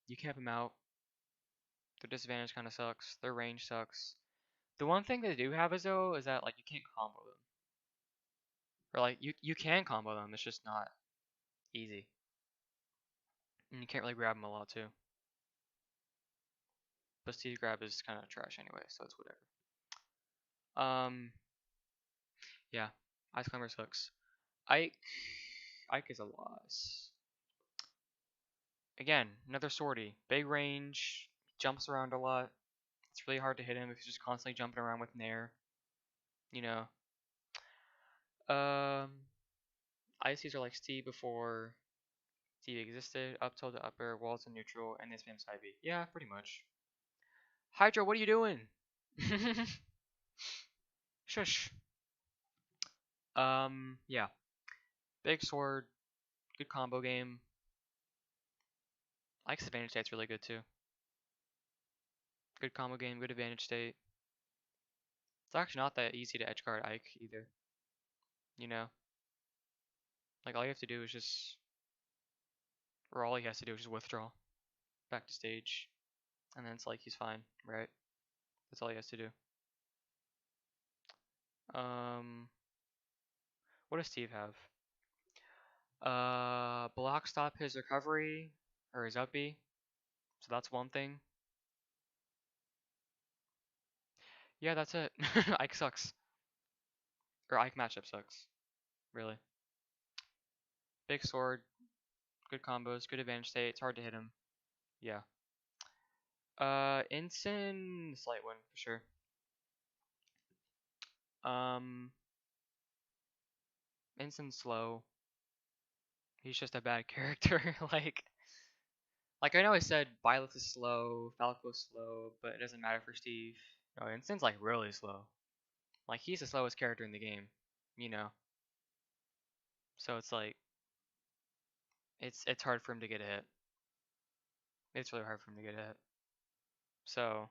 You camp them out. Their disadvantage kind of sucks. Their range sucks. The one thing they do have is though is that like you can't combo them, or like you can combo them. It's just not easy, and you can't really grab them a lot too. But Steve grab is kind of trash anyway, so it's whatever. Yeah, Ice Climber sucks. Ike is a loss. Again, another sortie. Big range, jumps around a lot. It's really hard to hit him if he's just constantly jumping around with Nair. You know. ICs are like Steve before Steve existed. Up till the upper, walls and neutral, and this spam side B. Yeah, pretty much. Hydra, what are you doing? Shush. Yeah. Big sword, good combo game. Ike's advantage state's really good too. Good combo game, good advantage state. It's actually not that easy to edgeguard Ike either. You know? Like all you have to do is just, or all he has to do is just withdraw back to stage, and then it's like he's fine, right? That's all he has to do. What does Steve have? Block stop his recovery or his up B, so that's one thing. Yeah, that's it. Ike sucks, or Ike matchup sucks, really. Big sword, good combos, good advantage state. It's hard to hit him. Yeah. Ensign, slight win for sure. Ensign's slow. He's just a bad character. like I know I said Byleth is slow, Falco's slow, but it doesn't matter for Steve. No, Ensign's like really slow. Like he's the slowest character in the game, you know. So it's like it's hard for him to get a hit. It's really hard for him to get a hit. So,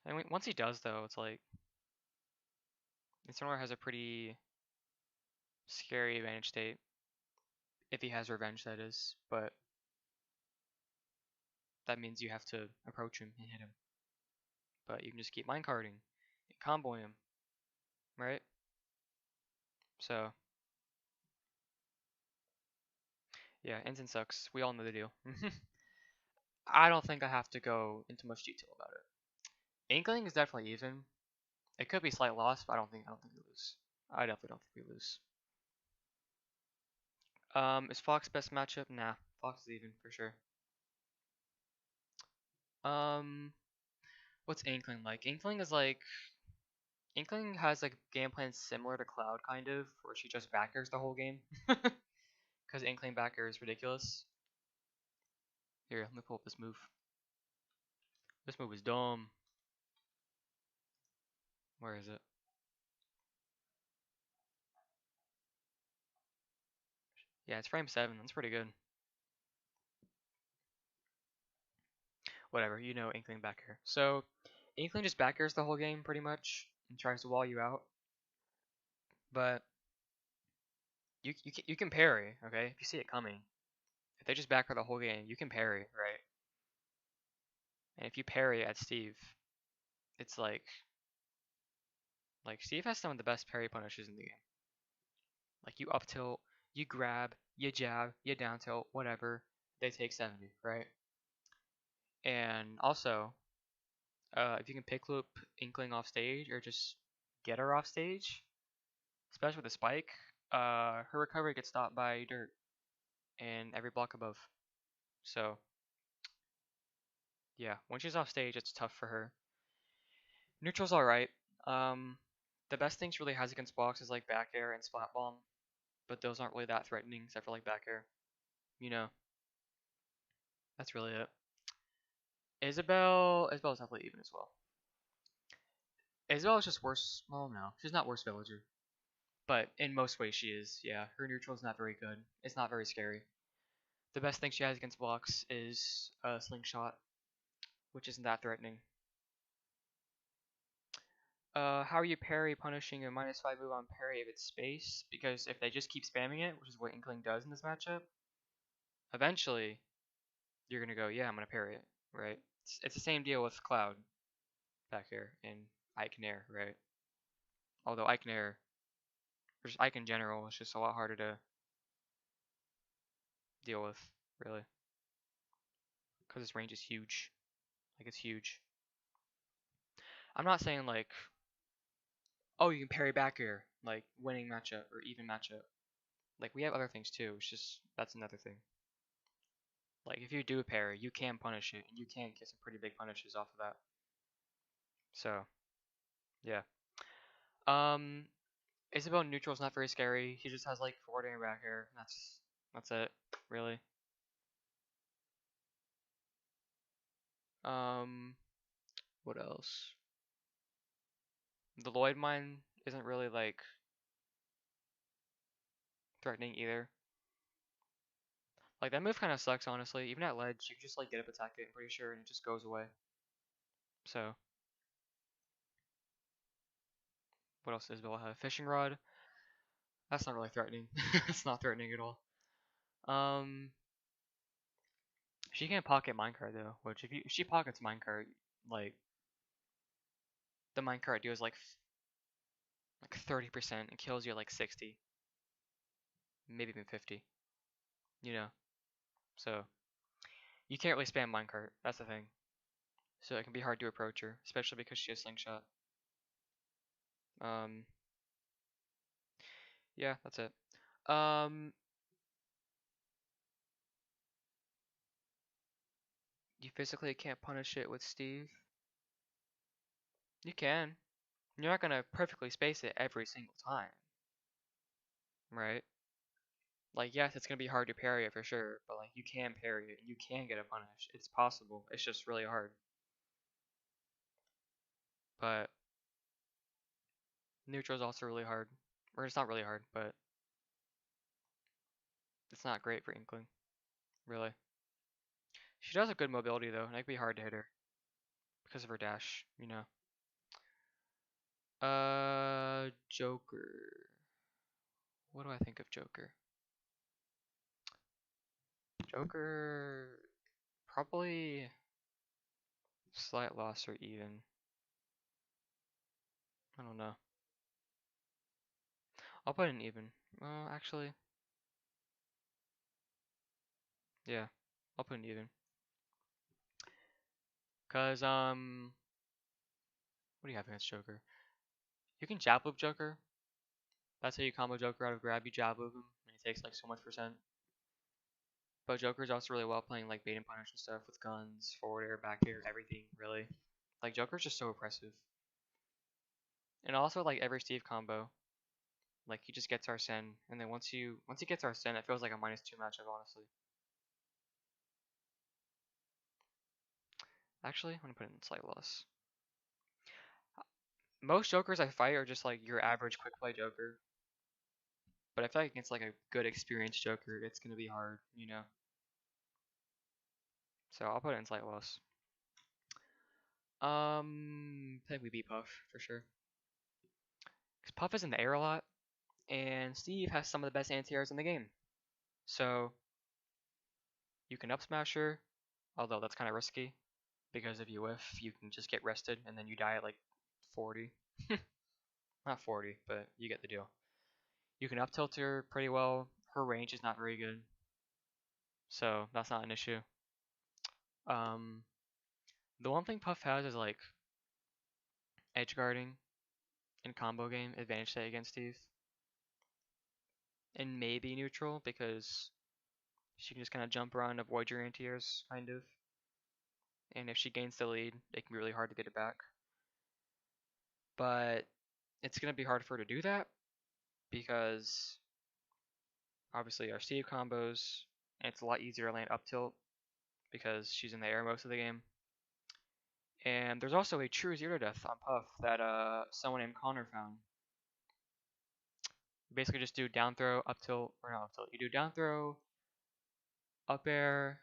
and once he does though, it's like Incineroar has a pretty scary advantage state. If he has revenge, that is, but that means you have to approach him and hit him. But you can just keep minecarding and comboing him, right? So, yeah, Ensign sucks. We all know the deal. I don't think I have to go into much detail about it. Inkling is definitely even. It could be slight loss, but I don't think we lose. I definitely don't think we lose. Is Fox best matchup? Nah, Fox is even for sure. What's Inkling like? Inkling has like game plan similar to Cloud kind of, where she just backers the whole game. Because Inkling backer is ridiculous. Here, let me pull up this move. This move is dumb. Where is it? Yeah, it's frame 7. That's pretty good. Whatever, you know Inkling backer. So, Inkling just backers the whole game pretty much and tries to wall you out. But you can parry, okay? If you see it coming. If they just back her the whole game, you can parry, right? And if you parry at Steve, it's like Steve has some of the best parry punishes in the game. Like you up tilt, you grab, you jab, you down tilt, whatever. They take 70, right? And also, if you can pick loop Inkling off stage or just get her off stage, especially with the spike, her recovery gets stopped by dirt and every block above. So yeah, when she's off stage, it's tough for her. Neutral's alright. Um, the best thing she really has against blocks is like back air and splat bomb, but those aren't really that threatening except for like back air. You know, that's really it. Isabel's definitely even as well. Isabel is just worse. Well, no, she's not worse villager, but in most ways she is. Yeah, her neutral is not very good. It's not very scary. The best thing she has against blocks is a slingshot, which isn't that threatening. How are you parry punishing a -5 move on parry if it's space? Because if they just keep spamming it, which is what Inkling does in this matchup, eventually you're gonna go, yeah, I'm gonna parry it, right? It's the same deal with Cloud back here and Ike and Air, right? Although Ike and Air, or just Ike in general, is just a lot harder to deal with, really, because his range is huge. Like it's huge. I'm not saying like, oh, you can parry back air, like winning matchup or even matchup. Like we have other things too. It's just that's another thing. Like if you do a parry, you can punish it, and you can get some pretty big punishes off of that. So yeah. Um, Isabel neutral's not very scary. He just has like forward and back air. That's it, really. Um, what else? The Lloyd mine isn't really like threatening either. Like that move kind of sucks, honestly. Even at ledge, you can just like get up attack it, I'm pretty sure, and it just goes away. So what else does Isabel have? Fishing rod. That's not really threatening. It's not threatening at all. Um, she can't pocket minecart though, which if she pockets minecart, like the minecart deals like 30% and kills you at like 60, maybe even 50. You know, so you can't really spam minecart. That's the thing. So it can be hard to approach her, especially because she has slingshot. Um, yeah, that's it. Um, you physically can't punish it with Steve. You can. You're not gonna perfectly space it every single time, right? Like, yes, it's gonna be hard to parry it for sure, but like you can parry it and you can get a punish. It's possible. It's just really hard. But neutral is also really hard. Or it's not really hard, but it's not great for Inkling, really. She does have good mobility though, and it can be hard to hit her because of her dash, you know. Joker. What do I think of Joker? Joker, probably slight loss or even. I don't know. I'll put an even. Well, actually, yeah, I'll put an even. Cause what do you have against Joker? You can jab loop Joker. That's how you combo Joker out of grab. You jab loop him, and he takes like so much percent. But Joker's also really well playing like bait and punish and stuff with guns, forward air, back air, everything really. Like Joker's just so oppressive. And also like every Steve combo, like he just gets Arsene, and then once he gets Arsene, it feels like a -2 matchup, honestly. Actually, I'm gonna put it in slight loss. Most Jokers I fight are just like your average quick play Joker, but I feel like against like a good experienced Joker, it's gonna be hard, you know. So I'll put it in slight loss. I think we beat Puff for sure. Cause Puff is in the air a lot, and Steve has some of the best anti-airs in the game. So you can up smash her, although that's kind of risky because if you whiff, you can just get rested and then you die at like 40. Not 40, but you get the deal. You can up tilt her pretty well. Her range is not very good, so that's not an issue. The one thing Puff has is like edge guarding in combo game, advantage state against Steve, and maybe neutral because she can just kind of jump around and avoid your anti-airs, kind of. And if she gains the lead, it can be really hard to get it back. But it's going to be hard for her to do that because obviously our Steve combos, and it's a lot easier to land up tilt because she's in the air most of the game. And there's also a true zero death on Puff that someone named Connor found. You basically just do down throw, up tilt, or not up tilt. You do down throw, up air,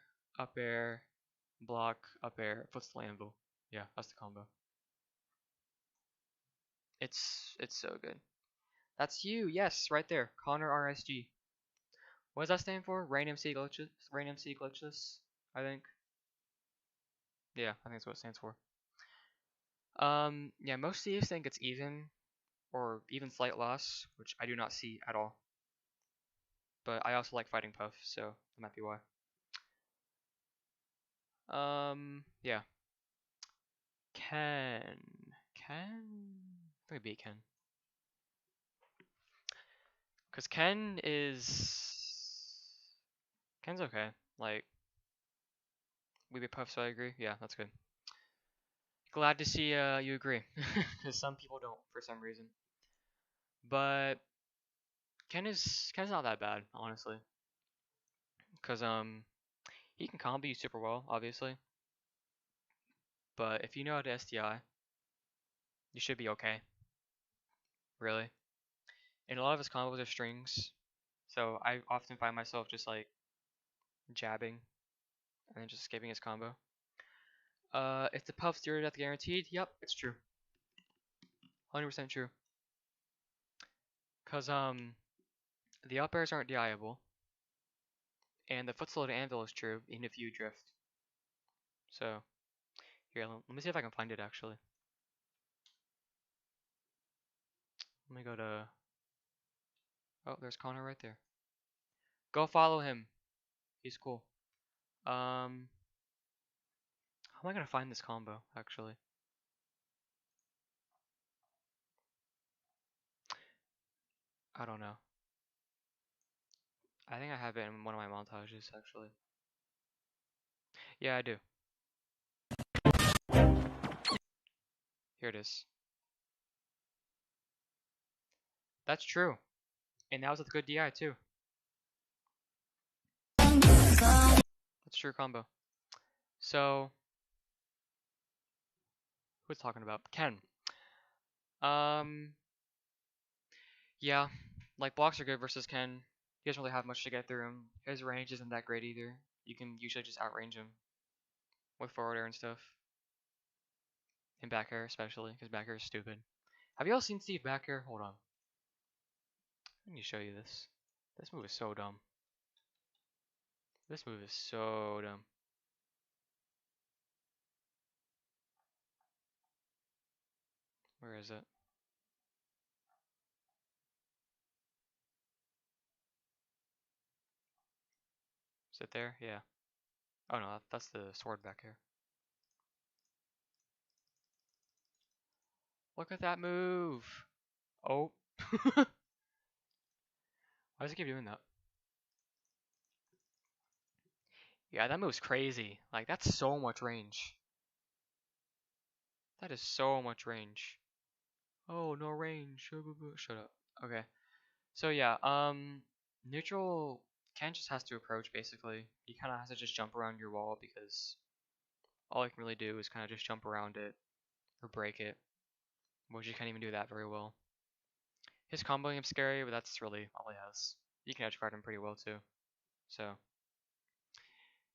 block, up air, footstool anvil. Yeah, that's the combo. It's so good. That's you, yes, right there, Connor RSG. What does that stand for? Rain MC glitches. Rain MC glitchless, I think. Yeah, I think that's what it stands for. Yeah, most Thieves think it's even, or even slight loss, which I do not see at all. But I also like fighting Puff, so that might be why. Yeah. Ken. I think I beat Ken. Cause Ken's okay. Like, we beat Puff, so I agree. Yeah, that's good. Glad to see you agree, because some people don't for some reason. But Ken's not that bad, honestly. Cause he can combo you super well, obviously. But if you know how to SDI, you should be okay. Really. And a lot of his combos are strings, so I often find myself just like jabbing and then just escaping his combo. If the Puff zero death guaranteed, yep, it's true. 100% true. Cause the up airs aren't DIable, and the footstool to anvil is true, even if you drift. So here, let me see if I can find it actually. Let me go to. Oh, there's Connor right there. Go follow him. He's cool. How am I gonna find this combo actually? I don't know. I think I have it in one of my montages actually. Yeah, I do. Here it is. That's true. And that was a good DI too. That's true combo. So, who's talking about? Ken. Yeah, like blocks are good versus Ken. He doesn't really have much to get through him. His range isn't that great either. You can usually just outrange him with forward air and stuff. And back air especially, because back air is stupid. Have you all seen Steve back air? Hold on. Let me show you this. This move is so dumb. This move is so dumb. Where is it? Is it there? Yeah. Oh no, that's the sword back air. Look at that move! Oh. Why does it keep doing that? Yeah, that move's crazy. Like, that's so much range. That is so much range. Oh, no range. Shut up. Okay. So yeah, neutral Ken just has to approach basically. He kind of has to just jump around your wall because all he can really do is kind of just jump around it or break it, which he can't even do that very well. His combo game's scary, but that's really all he has. You can edge guard him pretty well too. So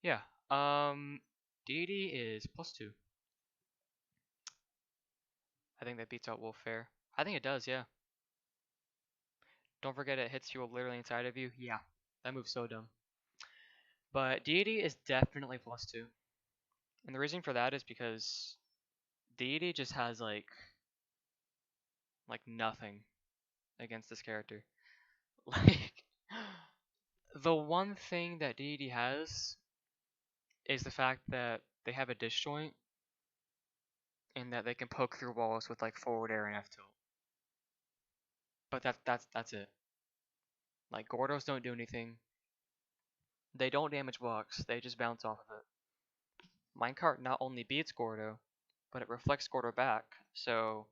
yeah, DD is +2. I think that beats out Wolf Fair. I think it does, yeah. Don't forget it hits you literally inside of you. Yeah, that move's so dumb. But Deity is definitely +2. And the reason for that is because Deity just has like nothing against this character. Like the one thing that Deity has is the fact that they have a disjoint and that they can poke through walls with like forward air and F tilt. But that's it. Like Gordos don't do anything. They don't damage blocks, they just bounce off of it. Minecart not only beats Gordo, but it reflects Gordo back. So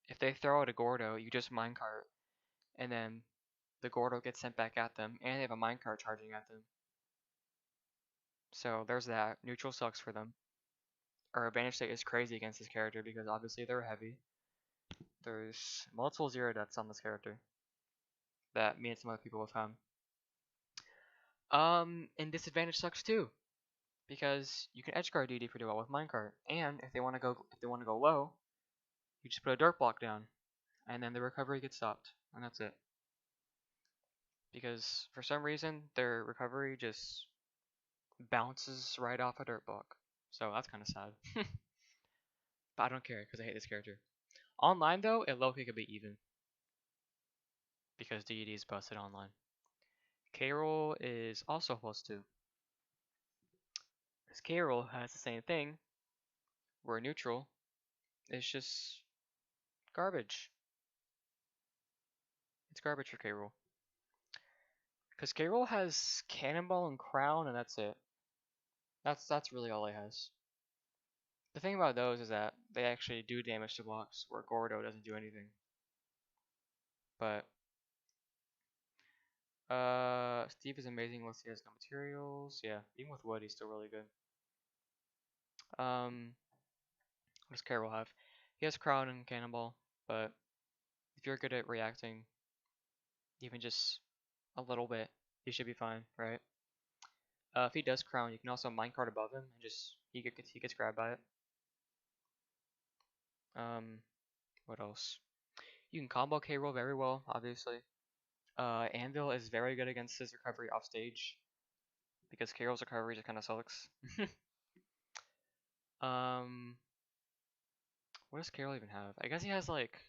if they throw out a Gordo, you just minecart, and then the Gordo gets sent back at them, and they have a minecart charging at them. So there's that. Neutral sucks for them. Our advantage state is crazy against this character because obviously they're heavy. There's multiple 0 deaths on this character that me and some other people have found. And disadvantage sucks too because you can edgeguard DD pretty well with minecart, and if they want to go low, you just put a dirt block down, and then the recovery gets stopped, and that's it. Because for some reason their recovery just bounces right off a dirt block, so that's kind of sad. But I don't care because I hate this character. Online though, it low-key could be even because DD is busted online. K-Roll is also +2. Because K-Roll has the same thing, where neutral is just garbage. It's garbage for K-Roll. Because K-Roll has Cannonball and Crown, and that's it. That's really all he has. The thing about those is that they actually do damage to blocks, where Gordo doesn't do anything. But Steve is amazing unless he has no materials. Yeah, even with wood, he's still really good. What does Carol have? He has Crown and Cannonball, but if you're good at reacting, even just a little bit, he should be fine, right? If he does Crown, you can also minecart above him and just he gets grabbed by it. What else? You can combo K-Roll very well, obviously. Anvil is very good against his recovery off stage because K-Roll's recovery just kind of sucks. What does K-Roll even have? I guess he has like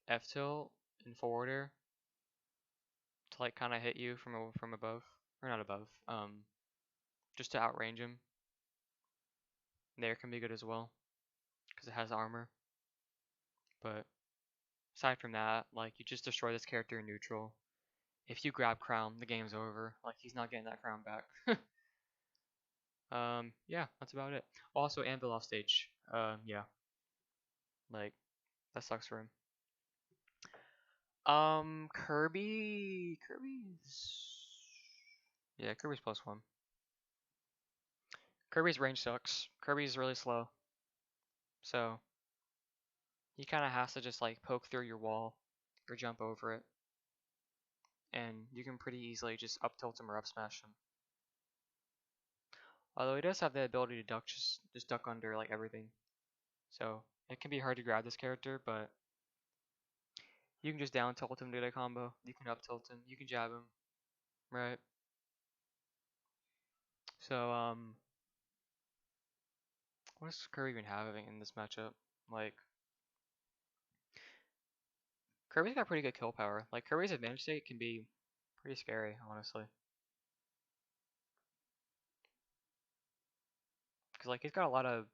F tilt and forwarder to like kind of hit you from above, or not above. Just to outrange him. There can be good as well because it has armor. But aside from that, like you just destroy this character in neutral. If you grab Crown, the game's over. Like he's not getting that Crown back. Yeah, that's about it. Also, Anvil off stage. Yeah, like that sucks for him. Kirby's +1. Kirby's range sucks. Kirby's really slow, so he kind of has to just like poke through your wall or jump over it, and you can pretty easily just up tilt him or up smash him. Although he does have the ability to duck, just duck under like everything, so it can be hard to grab this character, but you can just down tilt him to get a combo. You can up tilt him. You can jab him, right? So what does Kirby even have in this matchup? Like Kirby's got pretty good kill power. Like Kirby's advantage state can be pretty scary, honestly. Cause like he's got a lot of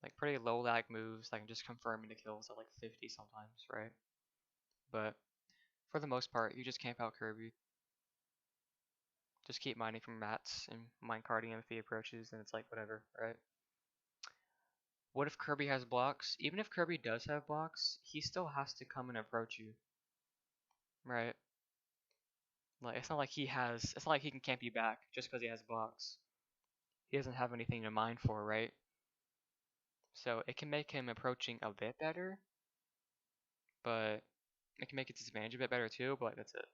like pretty low lag moves that can just confirm into kills at like 50 sometimes, right? But for the most part, you just camp out Kirby. Just keep mining from mats and minecarting him if he approaches, and it's like whatever, right? What if Kirby has blocks? Even if Kirby does have blocks, he still has to come and approach you, right? Like it's not like he can camp you back just because he has blocks. He doesn't have anything to mine for, right? So it can make him approaching a bit better, but it can make his disadvantage a bit better too, but that's it.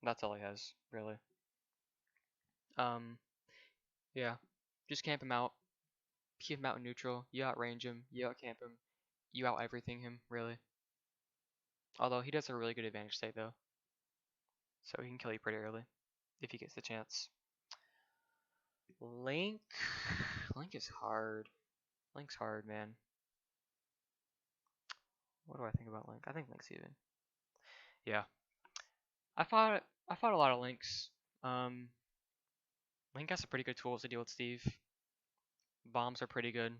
That's all he has, really. Yeah. Just camp him out. Keep him out in neutral. You outrange him. You outcamp him. You out everything him, really. Although he does have a really good advantage state though. So he can kill you pretty early if he gets the chance. Link is hard. Link's hard, man. What do I think about Link? I think Link's even. Yeah. I fought a lot of Links. Link has some pretty good tools to deal with Steve. Bombs are pretty good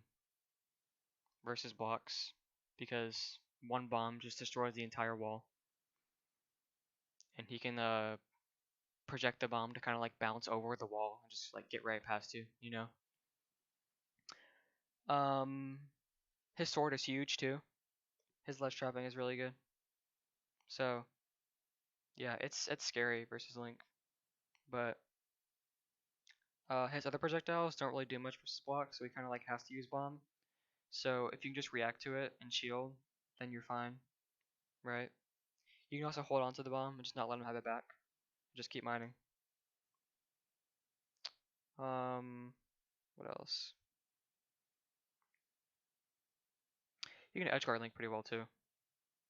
versus blocks because one bomb just destroys the entire wall. And he can project the bomb to kind of like bounce over the wall and just like get right past you, you know. His sword is huge too. His ledge trapping is really good. So yeah, it's scary versus Link, but his other projectiles don't really do much versus block, so he kind of like has to use bomb. So if you can just react to it and shield, then you're fine, right? You can also hold on to the bomb and just not let him have it back. Just keep mining. What else? You can edgeguard Link pretty well too.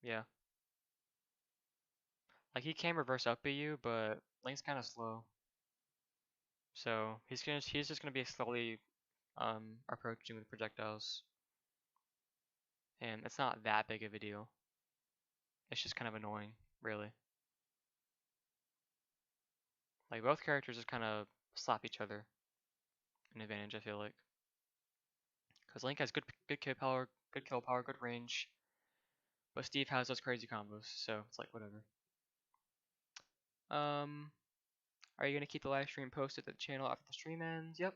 Yeah. Like he can reverse up at you, but Link's kind of slow. So he's just gonna be slowly approaching with projectiles. And it's not that big of a deal. It's just kind of annoying, really. Like both characters just kind of slap each other an advantage, I feel like. Because Link has good kill power, good range, but Steve has those crazy combos, so it's like whatever. Are you gonna keep the live stream posted to the channel after the stream ends? Yep,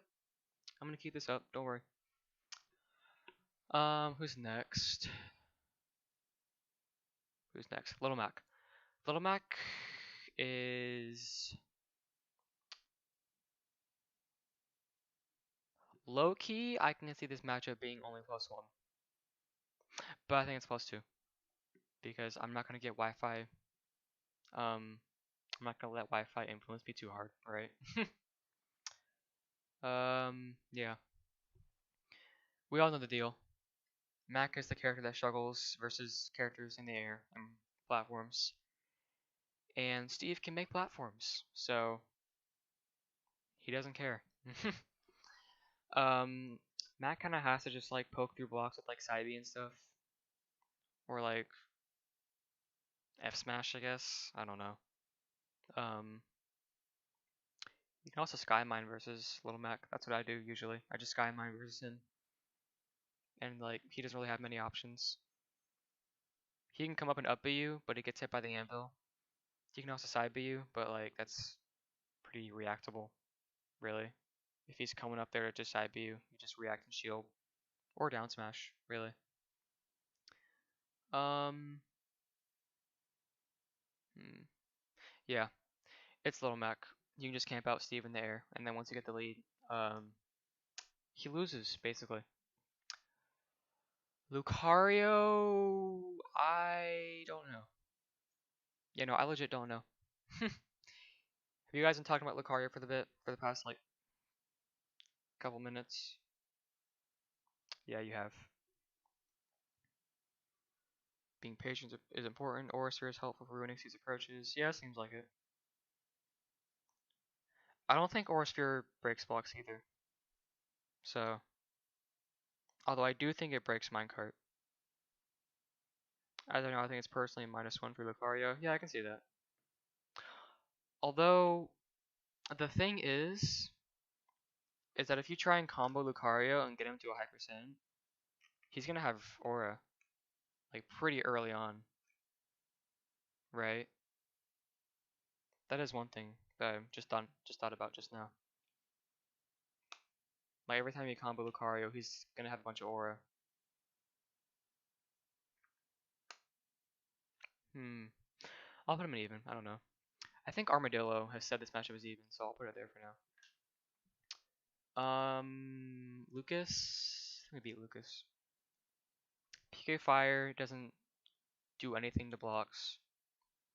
I'm gonna keep this up. Don't worry. Who's next? Who's next? Little Mac. Little Mac is low key. I can see this matchup being only +1, but I think it's +2 because I'm not gonna get Wi-Fi. I'm not gonna let Wi-Fi influence me too hard, right? Yeah. We all know the deal. Mac is the character that struggles versus characters in the air and platforms. And Steve can make platforms, so he doesn't care. Mac kind of has to just like poke through blocks with like side B and stuff. Or like F smash, I guess. I don't know. You can also sky mine versus Little Mac. That's what I do usually. I just sky mine versus him. And like he doesn't really have many options. He can come up and up B you, but he gets hit by the anvil. He can also side B you, but like that's pretty reactable, really. If he's coming up there to just side B you, you just react and shield. Or down smash, really. Yeah, it's Little Mac. You can just camp out Steve in the air, and then once you get the lead, he loses, basically. Lucario, I don't know. Yeah, no, I legit don't know. Have you guys been talking about Lucario for the past like couple minutes? Yeah, you have. Being patient is important. Orasphere is helpful for ruining these approaches. Yeah, seems like it. I don't think Orasphere breaks blocks either. So, although I do think it breaks Minecart. I don't know, I think it's personally -1 for Lucario. Yeah, I can see that. Although, the thing is that if you try and combo Lucario and get him to a high percent, he's gonna have Aura, like pretty early on, right? That is one thing that I just thought about just now. Like every time you combo Lucario, he's gonna have a bunch of Aura. I'll put him in even. I don't know. I think Armadillo has said this matchup is even, so I'll put it there for now. Lucas. Let me beat Lucas. PK Fire doesn't do anything to blocks.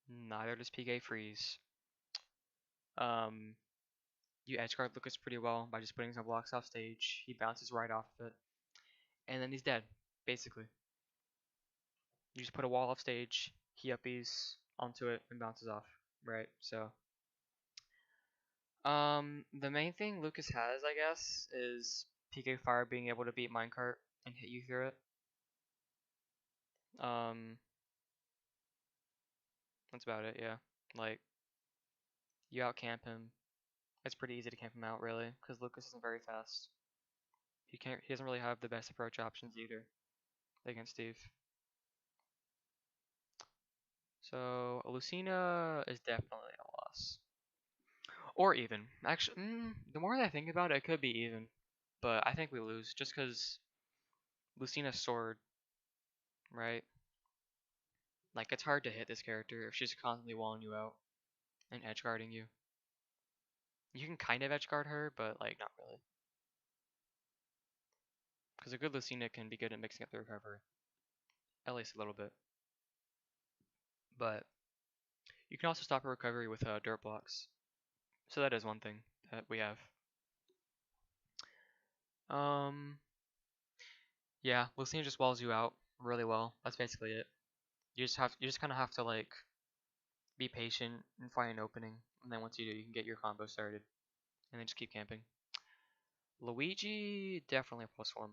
Neither does PK Freeze. You edgeguard Lucas pretty well by just putting some blocks off stage. He bounces right off of it. And then he's dead, basically. You just put a wall off stage, he uppies onto it and bounces off, right? So, the main thing Lucas has, I guess, is PK Fire being able to beat Minecart and hit you through it. That's about it, yeah. Like, you out camp him. It's pretty easy to camp him out, really, because Lucas isn't very fast. He doesn't really have the best approach options either against Steve. So Lucina is definitely a loss. Or even. Actually, the more that I think about it, it could be even. But I think we lose just because Lucina's sword, right? Like, it's hard to hit this character if she's constantly walling you out and edge guarding you. You can kind of edge guard her, but, like, not really. Because a good Lucina can be good at mixing up the recovery. At least a little bit. But you can also stop her recovery with dirt blocks. So that is one thing that we have. Yeah, Lucina just walls you out really well. That's basically it. You just kind of have to like be patient and find an opening, and then once you do, you can get your combo started, and then just keep camping. Luigi definitely a +1.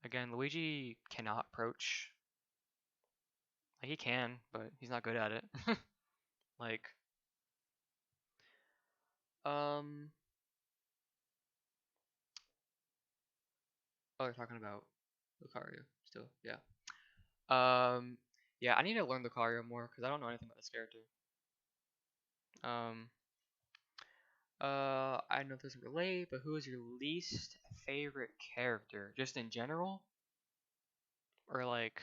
Again, Luigi cannot approach. Like he can, but he's not good at it. Like, um, oh, they're talking about Lucario still, yeah. Yeah, I need to learn Lucario more because I don't know anything about this character. Um, I know this doesn't relate, but who is your least favorite character, just in general, or like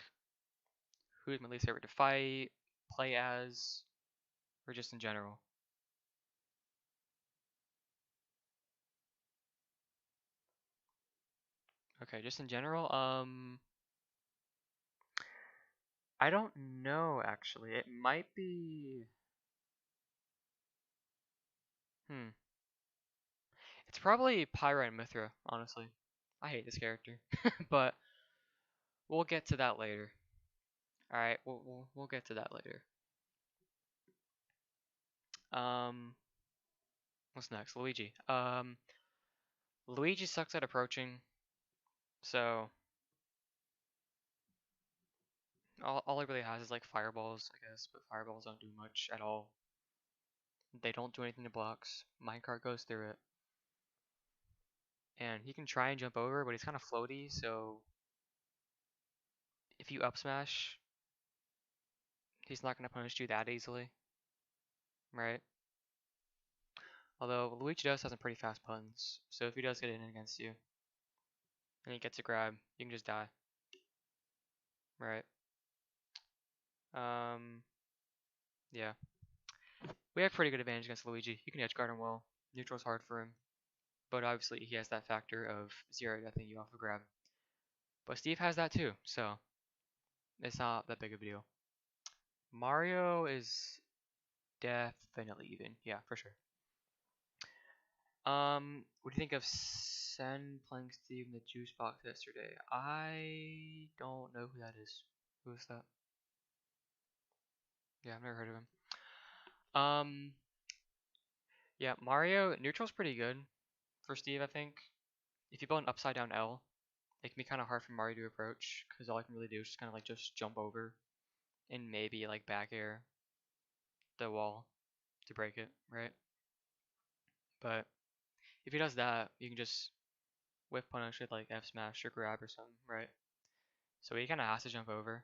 who's my least favorite to fight, play as, or just in general? Okay, just in general. I don't know actually. It might be. Hmm. It's probably Pyra and Mithra, honestly. I hate this character, but we'll get to that later. All right, we'll get to that later. Um, what's next? Luigi. Luigi sucks at approaching, so all he really has is like fireballs, I guess, but fireballs don't do much at all. They don't do anything to blocks. Minecart goes through it. And he can try and jump over, but he's kind of floaty, so if you up smash, he's not going to punish you that easily, right? Although Luigi does have some pretty fast puns, so if he does get in against you, and he gets a grab, you can just die, right? Um, yeah. We have pretty good advantage against Luigi. You can edge guard him well. Neutral's hard for him, but obviously he has that factor of zero deathing you off a grab. But Steve has that too, so it's not that big of a deal. Mario is definitely even, yeah, for sure. What do you think of Sen playing Steve in the juice box yesterday? I don't know who that is. Who is that? Yeah, I've never heard of him. Um, yeah, Mario neutral's pretty good for Steve, I think. If you build an upside down L, it can be kind of hard for Mario to approach because all I can really do is just kind of like just jump over and maybe like back air the wall to break it, right? But if he does that, you can just whiff punish it like F smash or grab or something, right? So he kind of has to jump over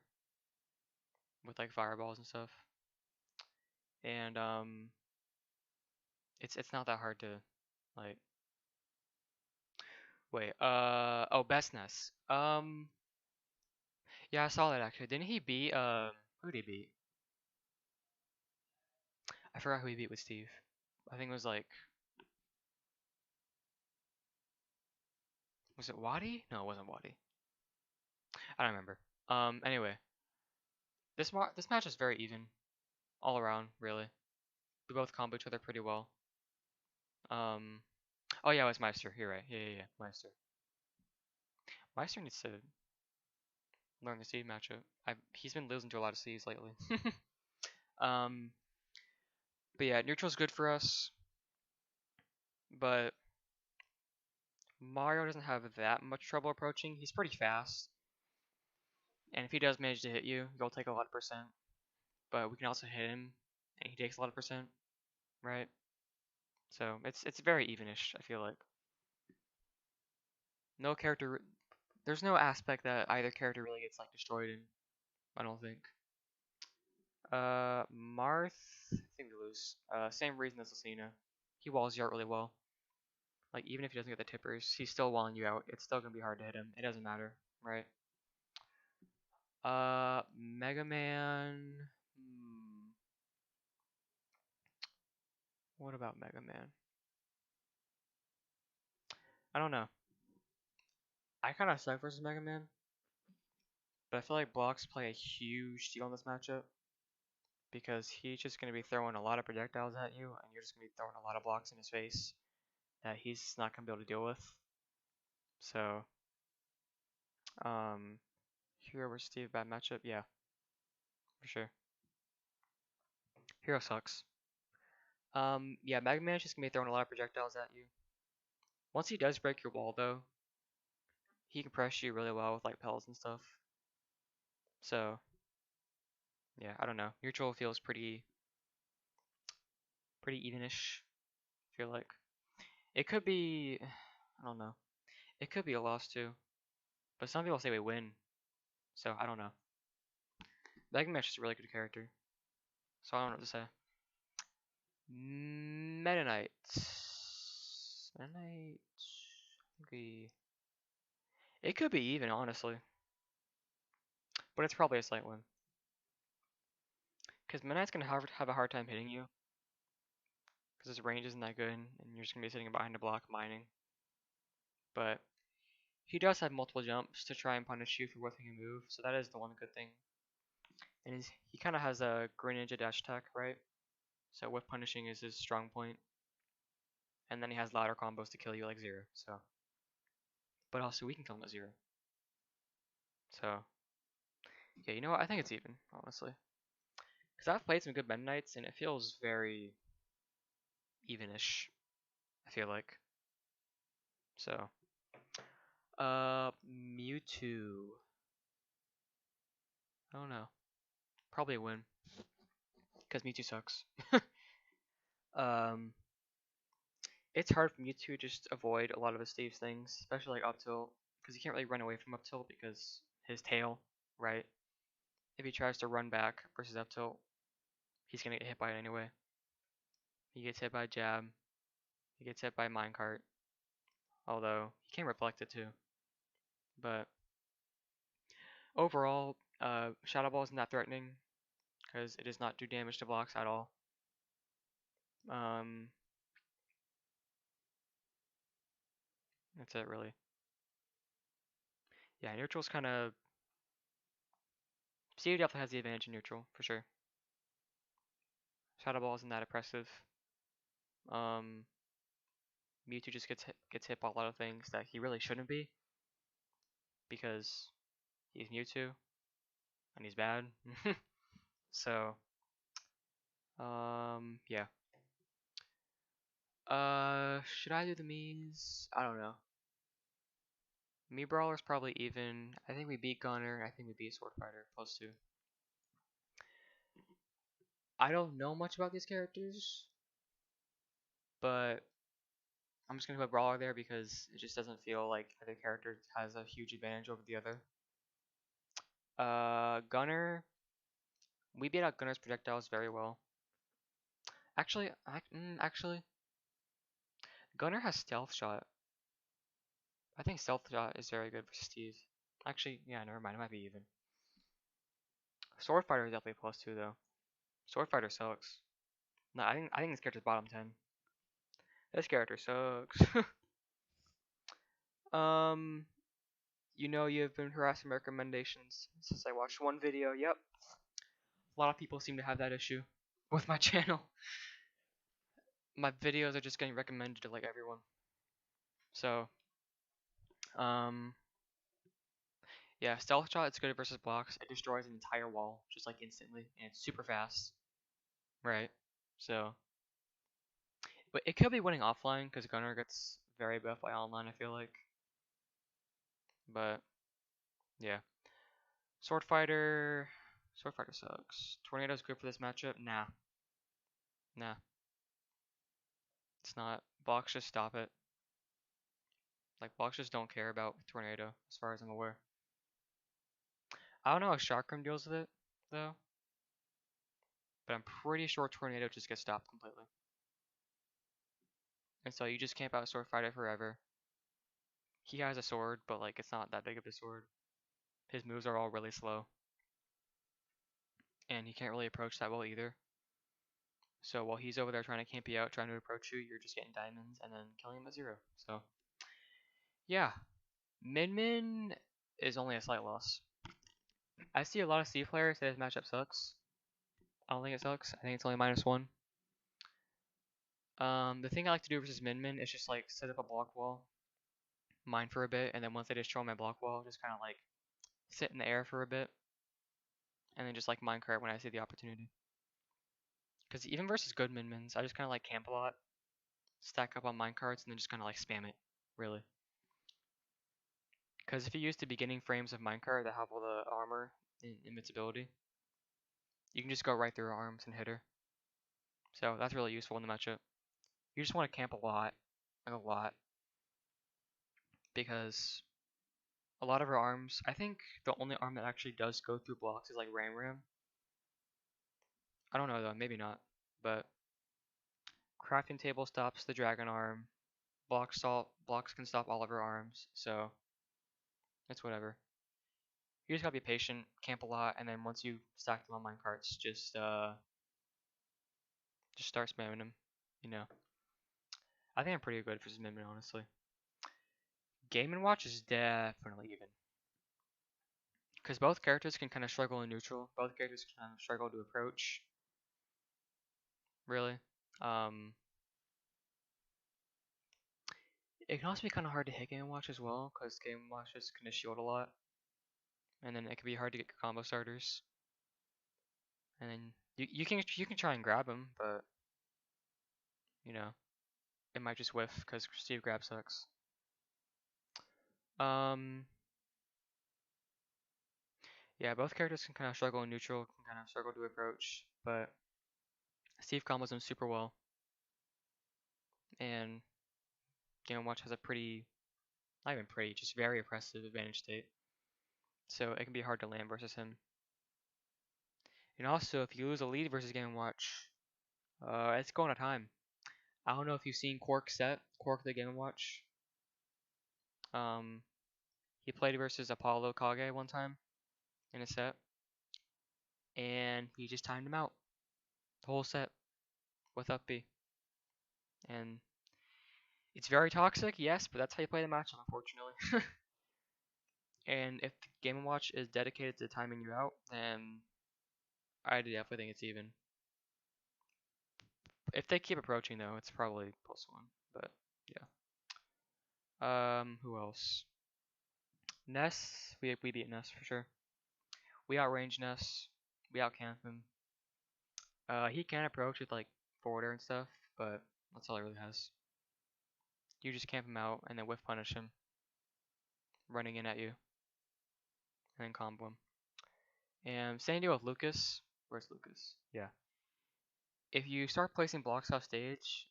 with like fireballs and stuff. And it's not that hard to like wait, oh, Bestness. Yeah, I saw that actually. Didn't he beat who did he beat? I forgot who he beat with Steve. I think it was like, was it Wadi? No, it wasn't Wadi. I don't remember. Anyway, this match is very even all around, really. We both combo each other pretty well. Um, oh yeah, it was Meister. You're right. Yeah, Meister. Meister learn the Steve matchup. He's been losing to a lot of Steves lately. um, but yeah, neutral's good for us, but Mario doesn't have that much trouble approaching. He's pretty fast, and if he does manage to hit you, you'll take a lot of percent. But we can also hit him, and he takes a lot of percent, right? So it's very evenish. I feel like no character. There's no aspect that either character really gets like destroyed in. I don't think. Marth, I think we lose. Same reason as Lucina. He walls you out really well. Like, even if he doesn't get the tippers, he's still walling you out. It's still gonna be hard to hit him. It doesn't matter, right? Mega Man. What about Mega Man? I don't know. I kind of suck versus Mega Man, but I feel like blocks play a huge deal in this matchup because he's just gonna be throwing a lot of projectiles at you, and you're just gonna be throwing a lot of blocks in his face that he's not gonna be able to deal with. So, Hero versus Steve, bad matchup? Yeah, for sure. Hero sucks. Yeah, Mega Man's just gonna be throwing a lot of projectiles at you. Once he does break your wall, though, he can press you really well with like pellets and stuff. So, yeah, I don't know. Neutral feels pretty evenish. I feel like it could be, I don't know. It could be a loss too, but some people say we win. So I don't know. Mega Man's just a really good character. So I don't know what to say. Meta Knight. Meta Knight. I think we. It could be even, honestly. But it's probably a slight win. Because Meta Knight's going to have a hard time hitting you. Because his range isn't that good, and you're just going to be sitting behind a block mining. But he does have multiple jumps to try and punish you for whiffing a move, so that is the one good thing. And he kind of has a Greninja dash attack, right? So whiff punishing is his strong point. And then he has ladder combos to kill you like Zero, so. But also we can kill him at 0. So, yeah, you know what? I think it's even, honestly. Because I've played some good Meta Knights, and it feels very evenish, I feel like. So, Mewtwo. I don't know. Probably a win. Because Mewtwo sucks. um, it's hard for Mewtwo to just avoid a lot of his Steve's things, especially like up tilt, because he can't really run away from up tilt because his tail, right? If he tries to run back versus up tilt, he's gonna get hit by it anyway. He gets hit by jab. He gets hit by minecart. Although he can reflect it too. But overall, Shadow Ball isn't that threatening because it does not do damage to blocks at all. That's it really. Yeah, neutral's kind of. Steve definitely has the advantage in neutral for sure. Shadow Ball isn't that oppressive. Mewtwo just gets hit by a lot of things that he really shouldn't be because he's Mewtwo and he's bad. So, yeah. Should I do the Mii's? I don't know. Mii Brawler's probably even. I think we beat Gunner. I think we beat Sword Fighter. Close to. I don't know much about these characters, but I'm just gonna put Brawler there because it just doesn't feel like either character has a huge advantage over the other. Gunner. We beat out Gunner's projectiles very well. Actually, Gunner has Stealth Shot. I think Stealth Shot is very good for Steve. Actually, yeah, never mind. It might be even. Sword Fighter is definitely a +2 though. Sword Fighter sucks. No, I think this character's bottom 10. This character sucks. You know you've been harassing my recommendations since I watched one video. Yep. A lot of people seem to have that issue with my channel. My videos are just getting recommended to like everyone. So, Yeah, stealth shot, it's good versus blocks. It destroys an entire wall, just like instantly, and it's super fast. Right. So, but it could be winning offline, because Gunner gets very buffed by online, I feel like. But, yeah. Sword Fighter sucks. Tornado's good for this matchup? Nah. Nah. It's not. Blocks just stop it. Like, blocks just don't care about Tornado, as far as I'm aware. I don't know how Chakram deals with it, though. But I'm pretty sure Tornado just gets stopped completely. And so you just camp out Sword Fighter forever. He has a sword, but like it's not that big of a sword. His moves are all really slow. And he can't really approach that well either. So while he's over there trying to camp you out, trying to approach you, you're just getting diamonds and then killing him at 0. So, yeah. Min Min is only a slight loss. I see a lot of C players say this matchup sucks. I don't think it sucks. I think it's only -1. The thing I like to do versus Min Min is just like set up a block wall, mine for a bit, and then once I destroy my block wall, just kind of like sit in the air for a bit, and then just like minecart when I see the opportunity. Because even versus good Min Mins, I just kind of like camp a lot, stack up on minecarts, and then just kind of like spam it, really. Because if you use the beginning frames of minecart that have all the armor and invincibility, you can just go right through her arms and hit her. So that's really useful in the matchup. You just want to camp a lot, like a lot, because a lot of her arms, I think the only arm that actually does go through blocks is like Ram Ram. I don't know though, maybe not. But crafting table stops the dragon arm. Blocks can stop all of her arms, so it's whatever. You just gotta be patient, camp a lot, and then once you stack them on minecarts, just start spamming them. You know, I think I'm pretty good for Min Min, honestly. Game and Watch is definitely even, because both characters can kind of struggle in neutral. Both characters can kind of struggle to approach. Really, it can also be kind of hard to hit Game and Watch as well, because Game and Watch is kind of shield a lot, and then it can be hard to get combo starters. And then you can try and grab him, but you know, it might just whiff because Steve grab sucks. Yeah, both characters can kind of struggle in neutral, can kind of struggle to approach, but Steve combos them super well, and Game & Watch has a pretty, not even pretty, just very oppressive advantage state, so it can be hard to land versus him. And also, if you lose a lead versus Game & Watch, it's going to time. I don't know if you've seen Quark the Game & Watch. He played versus Apollo Kage one time in a set, and he just timed him out the whole set with up B. And it's very toxic, yes, but that's how you play the matchup, unfortunately. And if the Game & Watch is dedicated to timing you out, then I definitely think it's even. If they keep approaching, though, it's probably +1. But yeah. Who else? Ness, we beat Ness for sure. We outrange Ness. We outcamp him. He can approach with like forwarder and stuff, but that's all he really has. You just camp him out and then whiff punish him, running in at you, and then combo him. And same deal with Lucas. Where's Lucas? Yeah. If you start placing blocks off stage,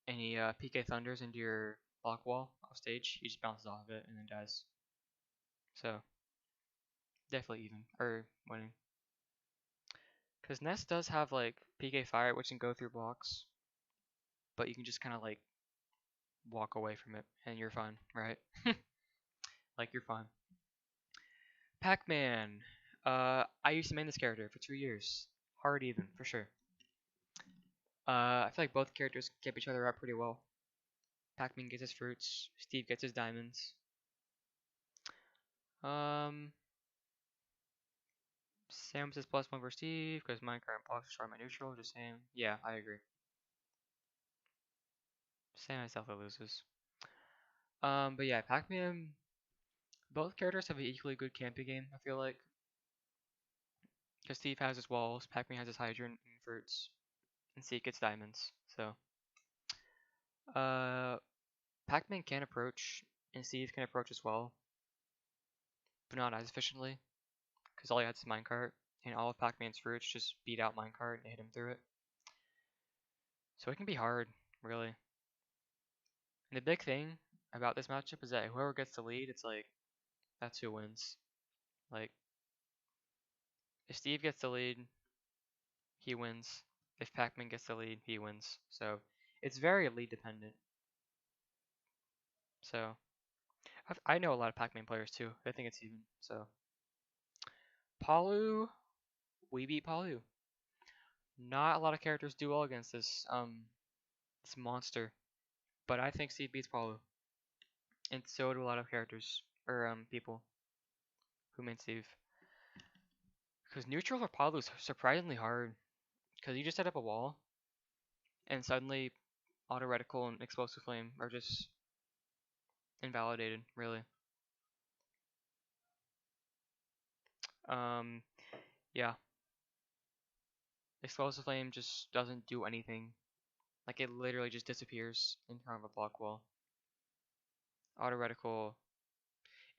and he PK thunders into your block wall off stage, he just bounces off of it and then dies. So definitely even or winning. Because Nest does have like PK fire, which can go through blocks, but you can just kind of like walk away from it and you're fine, right? Like you're fine. Pac-Man. I used to main this character for 2 years. Hard even, for sure. I feel like both characters keep each other up pretty well. Pac-Man gets his fruits, Steve gets his diamonds. Sam says +1 for Steve, because my current blocks destroy my neutral, just saying. Yeah, I agree. Sam myself loses. But yeah, Pac-Man, Both characters have an equally good camping game, I feel like. Because Steve has his walls, Pac-Man has his hydrant and fruits, and Steve gets diamonds. So, Pac-Man can approach, and Steve can approach as well, but not as efficiently. Because all he has is minecart, and all of Pac-Man's fruits just beat out minecart and hit him through it. So it can be hard, really. And the big thing about this matchup is that whoever gets the lead, it's like, that's who wins. Like, if Steve gets the lead, he wins. If Pac-Man gets the lead, he wins. So it's very lead dependent. So I know a lot of Pac-Man players too. I think it's even. So Palu, we beat Palu. Not a lot of characters do well against this monster, but I think Steve beats Palu, and so do a lot of characters or people who main Steve. Because neutral for Palu is surprisingly hard. Because you just set up a wall, and suddenly auto reticle and explosive flame are just invalidated. Really. Yeah. Explosive flame just doesn't do anything. Like it literally just disappears in front of a block wall. Auto reticle,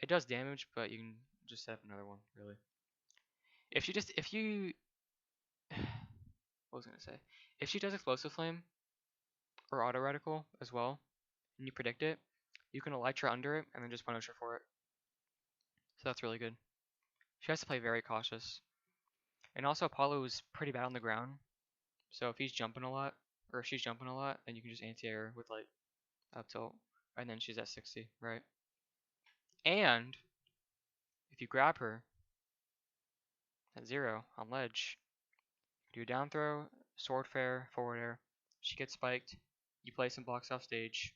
it does damage, but you can just set up another one. Really. If you, what was I gonna say? If she does explosive flame or auto reticle as well, and you predict it, you can elytra under it and then just punish her for it. So that's really good. She has to play very cautious. And also Apollo is pretty bad on the ground. So if he's jumping a lot, or if she's jumping a lot, then you can just anti-air with like up tilt, and then she's at 60, right? And if you grab her at 0 on ledge, do a down throw, sword fair, forward air. She gets spiked. You play some blocks off stage,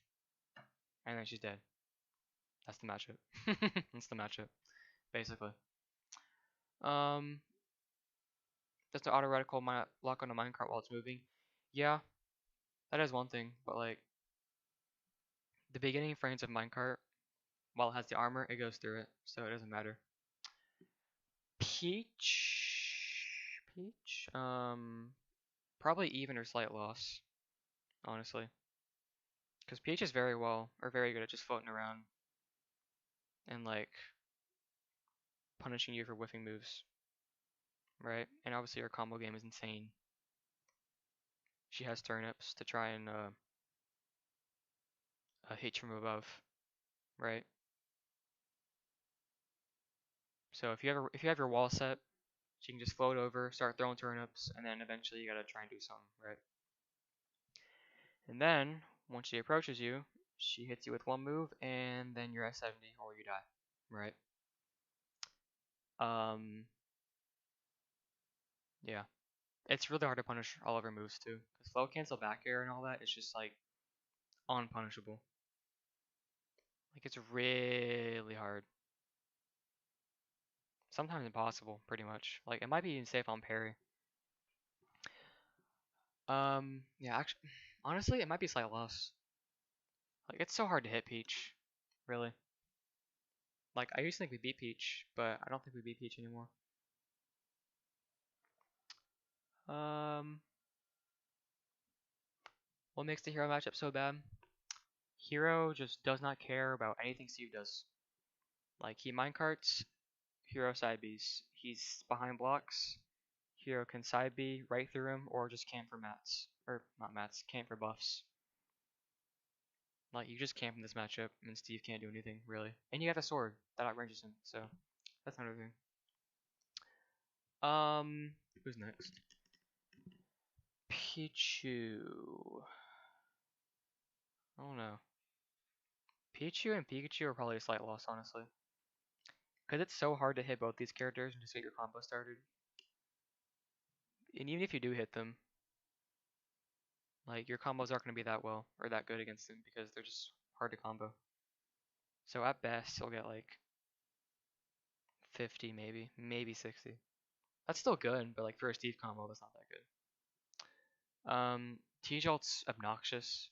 and then she's dead. That's the matchup. That's the matchup, basically. Um, does the auto reticle lock on a minecart while it's moving? Yeah, that is one thing, but like the beginning frames of minecart, while it has the armor, it goes through it, so it doesn't matter. Peach, probably even or slight loss, honestly, because Peach is very good at just floating around and like punishing you for whiffing moves, right? And obviously her combo game is insane. She has turnips to try and hit from above, right? So if you have your wall set, she can just float over, start throwing turnips, and then eventually you gotta try and do something, right? And then once she approaches you, she hits you with one move, and then you're at 70 or you die, right? Yeah, it's really hard to punish all of her moves too, because float cancel back air and all that is just like unpunishable. Like it's really hard. Sometimes impossible, pretty much. Like it might be even safe on parry. Yeah, actually, honestly, it might be slight loss. Like it's so hard to hit Peach, really. Like I used to think we beat Peach, but I don't think we beat Peach anymore. Um, what makes the hero matchup so bad? Hero just does not care about anything Steve does. Like he minecarts, Hero side Bs. He's behind blocks. Hero can side B right through him, or just camp for mats, or not mats, camp for buffs. Like you just camp in this matchup, and Steve can't do anything really. And you have a sword that outranges him, so that's another thing. Who's next? Pichu. I don't know. Pichu and Pikachu are probably a slight loss, honestly. Because it's so hard to hit both these characters and just get your combo started. And even if you do hit them, like your combos aren't going to be that well or that good against them because they're just hard to combo. So at best, you'll get like 50 maybe 60. That's still good, but like for a Steve combo, that's not that good. T-Jolt's obnoxious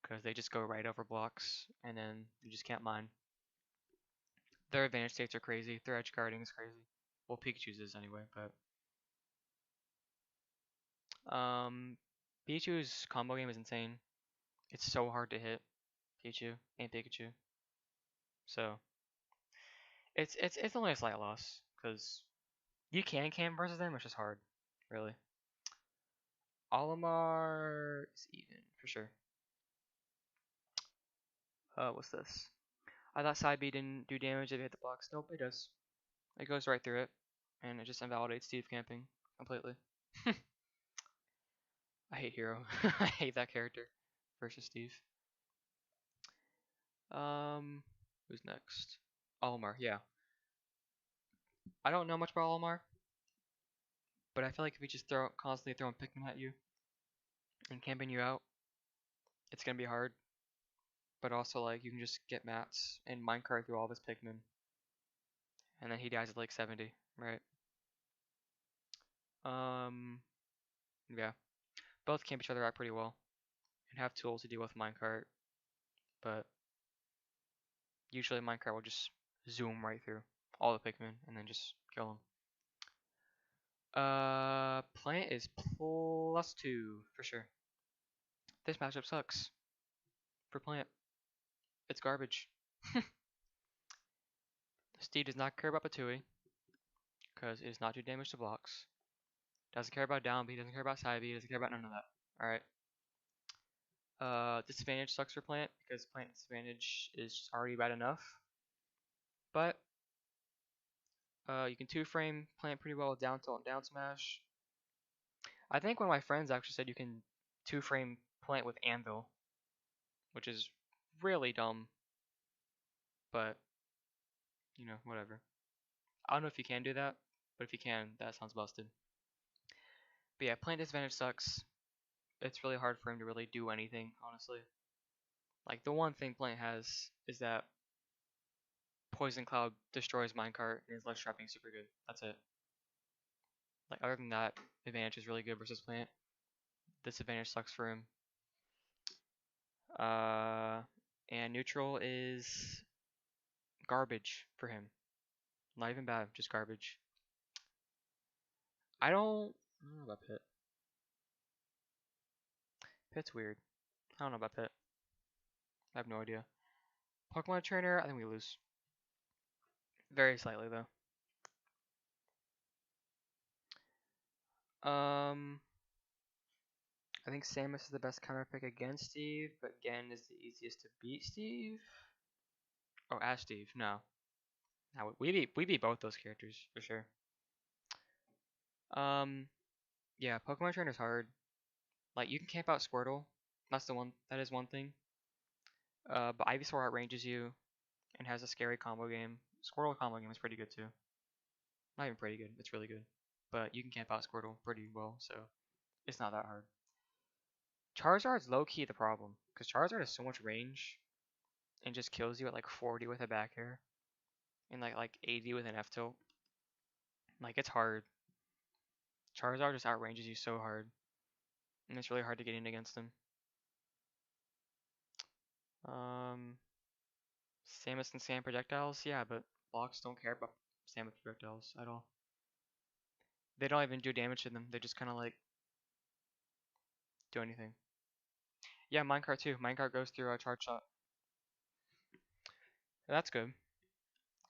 because they just go right over blocks and then you just can't mine. Their advantage states are crazy. Their edge guarding is crazy. Well, Pikachu's is anyway, but Pikachu's combo game is insane. It's so hard to hit Pichu and Pikachu. So it's only a slight loss because you can camp versus them, it's just hard, really. Olimar is even for sure. What's this? I thought Side B didn't do damage if it hit the blocks. Nope, it does. It goes right through it, and it just invalidates Steve camping completely. I hate Hero. I hate that character versus Steve. Who's next? Olimar, yeah. I don't know much about Olimar, but I feel like if you just constantly throwing Pikmin at you and camping you out, it's gonna be hard. But also, like, you can just get mats and minecart through all of his Pikmin, and then he dies at like 70, right? Yeah. Both camp each other out pretty well and have tools to deal with minecart, but usually minecart will just zoom right through all the Pikmin and then just kill them. Plant is +2 for sure. This matchup sucks for Plant. It's garbage. Steve does not care about Batui because it does not do damage to blocks. Doesn't care about down B, doesn't care about side B, doesn't care about none of that. Alright. Disadvantage sucks for Plant because Plant disadvantage is just already bad enough. But you can 2-frame Plant pretty well with down tilt and down smash. I think one of my friends actually said you can 2-frame Plant with Anvil, which is really dumb. But, you know, whatever. I don't know if you can do that, but if you can, that sounds busted. But yeah, Plant disadvantage sucks. It's really hard for him to really do anything, honestly. Like, the one thing Plant has is that Poison Cloud destroys Minecart and his ledge trapping super good. That's it. Like, other than that, advantage is really good versus Plant. Disadvantage sucks for him. And neutral is garbage for him. Not even bad, just garbage. I don't know about Pit. Pit's weird. I don't know about Pit. I have no idea. Pokemon Trainer, I think we lose. Very slightly, though. I think Samus is the best counter pick against Steve, but Gen is the easiest to beat Steve. Oh, as Steve, no. Now we beat both those characters for sure. Yeah, Pokemon Trainer's hard. Like, you can camp out Squirtle. That is one thing. But Ivysaur outranges you and has a scary combo game. Squirtle combo game is pretty good too. Not even pretty good, it's really good. But you can camp out Squirtle pretty well, so it's not that hard. Charizard's low-key the problem, because Charizard has so much range and just kills you at like 40 with a back air and like 80 with an F tilt. Like, it's hard. Charizard just outranges you so hard, and it's really hard to get in against him. Samus and Sand projectiles, yeah, but blocks don't care about Samus projectiles at all. They don't even do damage to them. They just kind of like do anything. Yeah, minecart too. Minecart goes through a charge shot. That's good,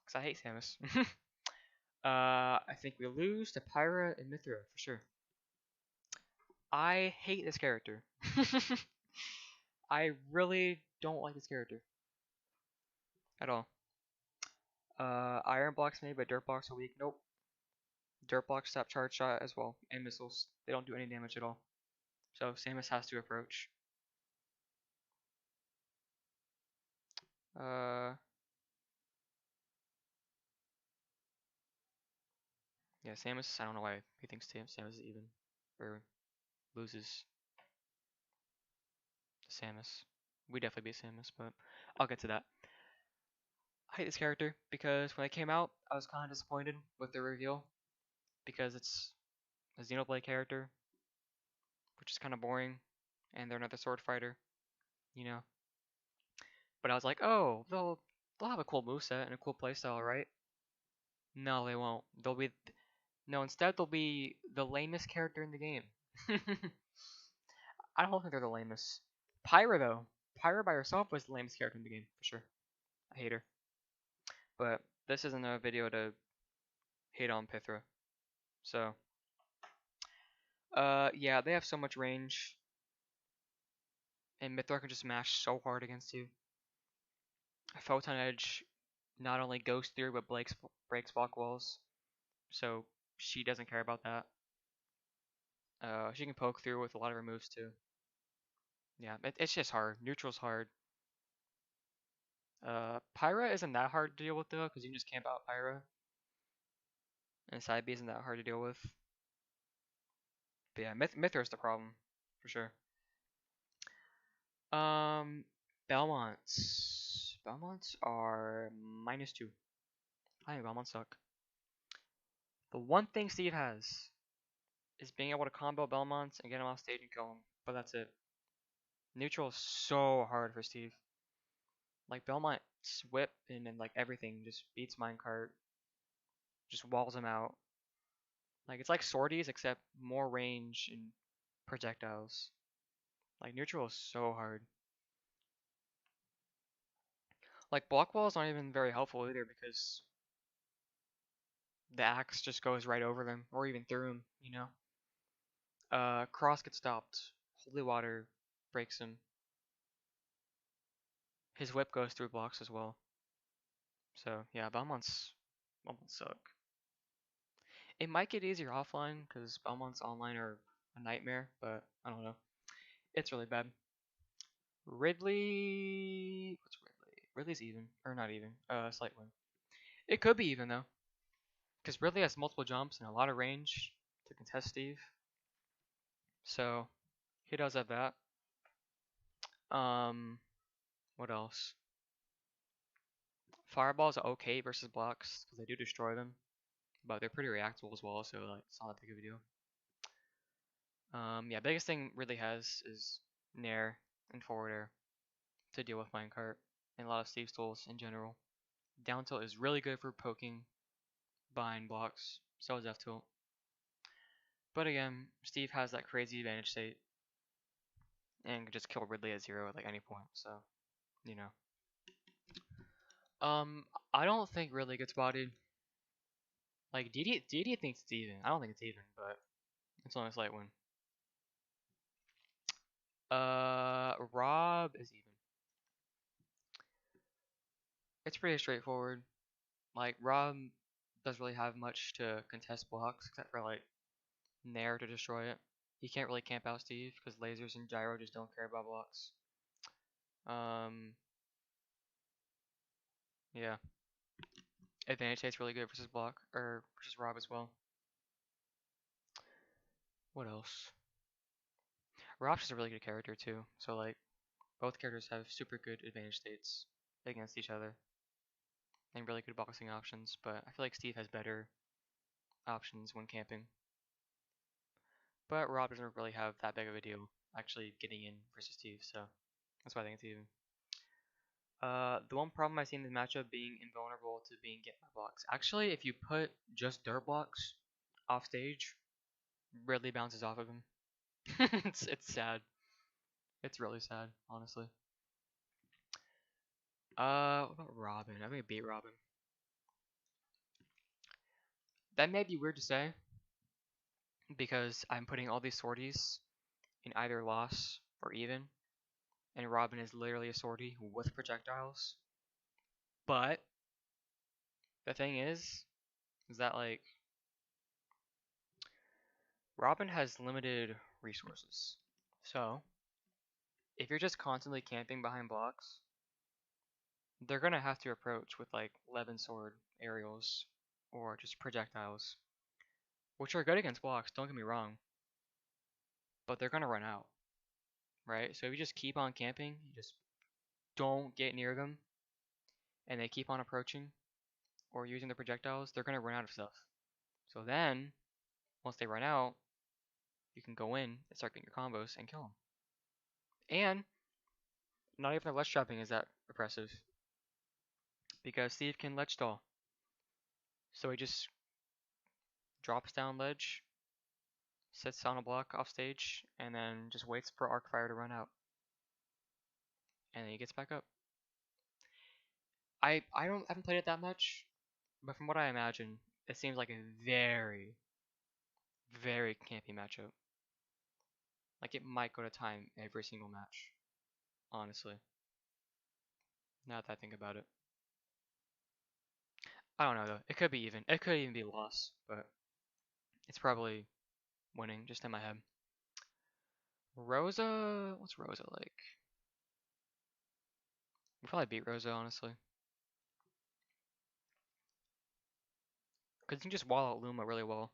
cause I hate Samus. I think we lose to Pyra and Mithra for sure. I hate this character. I really don't like this character at all. Iron blocks maybe, but dirt blocks are weak. Nope. Dirt blocks stop charge shot as well, and missiles. They don't do any damage at all. So Samus has to approach. Yeah, Samus. I don't know why he thinks Samus is even or loses to Samus. We definitely beat Samus, but I'll get to that. I hate this character because when it came out, I was kind of disappointed with the reveal because it's a Xenoblade character, which is kind of boring, and they're another sword fighter, you know. But I was like, oh, They'll have a cool moveset and a cool playstyle, right? No, they won't. No, instead they'll be the lamest character in the game. I don't think they're the lamest. Pyra though. Pyra by herself was the lamest character in the game, for sure. I hate her. But this isn't a video to hate on Pythra. So, yeah, they have so much range. And Mythra can just mash so hard against you. Photon Edge not only goes through but breaks block walls. So she doesn't care about that. She can poke through with a lot of her moves too. Yeah, it's just hard. Neutral's hard. Pyra isn't that hard to deal with though, because you can just camp out Pyra. And side B isn't that hard to deal with. But yeah, Mythra's the problem, for sure. Belmonts. Belmonts are -2. I think Belmonts suck. The one thing Steve has is being able to combo Belmonts and get him off stage and kill him. But that's it. Neutral is so hard for Steve. Like Belmont's whip and like everything just beats Minecart. Just walls him out. Like it's like Swordies except more range and projectiles. Like neutral is so hard. Like block walls aren't even very helpful either because the axe just goes right over them or even through them, you know. Cross gets stopped. Holy water breaks him. His whip goes through blocks as well. So yeah, Belmonts suck. It might get easier offline because Belmonts online are a nightmare, but I don't know. It's really bad. Ridley, what's Ridley? Ridley's even or not even? Slight win. It could be even though, because Ridley has multiple jumps and a lot of range to contest Steve. So he does have that. What else? Fireballs are okay versus blocks because they do destroy them, but they're pretty reactable as well, so like it's not that big of a deal. Yeah, biggest thing Ridley has is Nair and forward air to deal with minecart and a lot of Steve's tools in general. Down tilt is really good for poking behind blocks, so is F tilt. But again, Steve has that crazy advantage state and can just kill Ridley at 0 at like any point, so you know. I don't think Ridley gets bodied. Like DD thinks it's even. I don't think it's even, but it's only a slight win. Rob is even. It's pretty straightforward. Like Rob doesn't really have much to contest blocks except for like Nair to destroy it. He can't really camp out Steve because lasers and gyro just don't care about blocks. Yeah. Advantage state's really good versus block or versus Rob as well. What else? Rob's just a really good character too. So like both characters have super good advantage states against each other and really good boxing options, but I feel like Steve has better options when camping. But Rob doesn't really have that big of a deal actually getting in versus Steve, so that's why I think it's even. The one problem I see in this matchup being invulnerable to being get by blocks. Actually, if you put just dirt blocks off stage, Ridley bounces off of him. it's sad. It's really sad, honestly. What about Robin? I think I beat Robin. That may be weird to say because I'm putting all these sorties in either loss or even, and Robin is literally a sortie with projectiles. But the thing is that like Robin has limited resources. So if you're just constantly camping behind blocks, they're gonna have to approach with like Levin sword aerials or just projectiles, which are good against blocks. Don't get me wrong, but they're gonna run out, right? So if you just keep on camping, you just don't get near them, and they keep on approaching or using the projectiles, they're gonna run out of stuff. So then, once they run out, you can go in and start getting your combos and kill them. And not even the ledge trapping is that oppressive. because Steve can ledge stall. So he just drops down ledge, sits on a block off stage, and then just waits for Arcfire to run out. And then he gets back up. I haven't played it that much, but from what I imagine, it seems like a very, very campy matchup. Like it might go to time every single match, honestly. Now that I think about it. I don't know though. It could be even. It could even be a loss, but it's probably winning, just in my head. Rosa, what's Rosa like? We'll probably beat Rosa, honestly. Because you can just wall out Luma really well.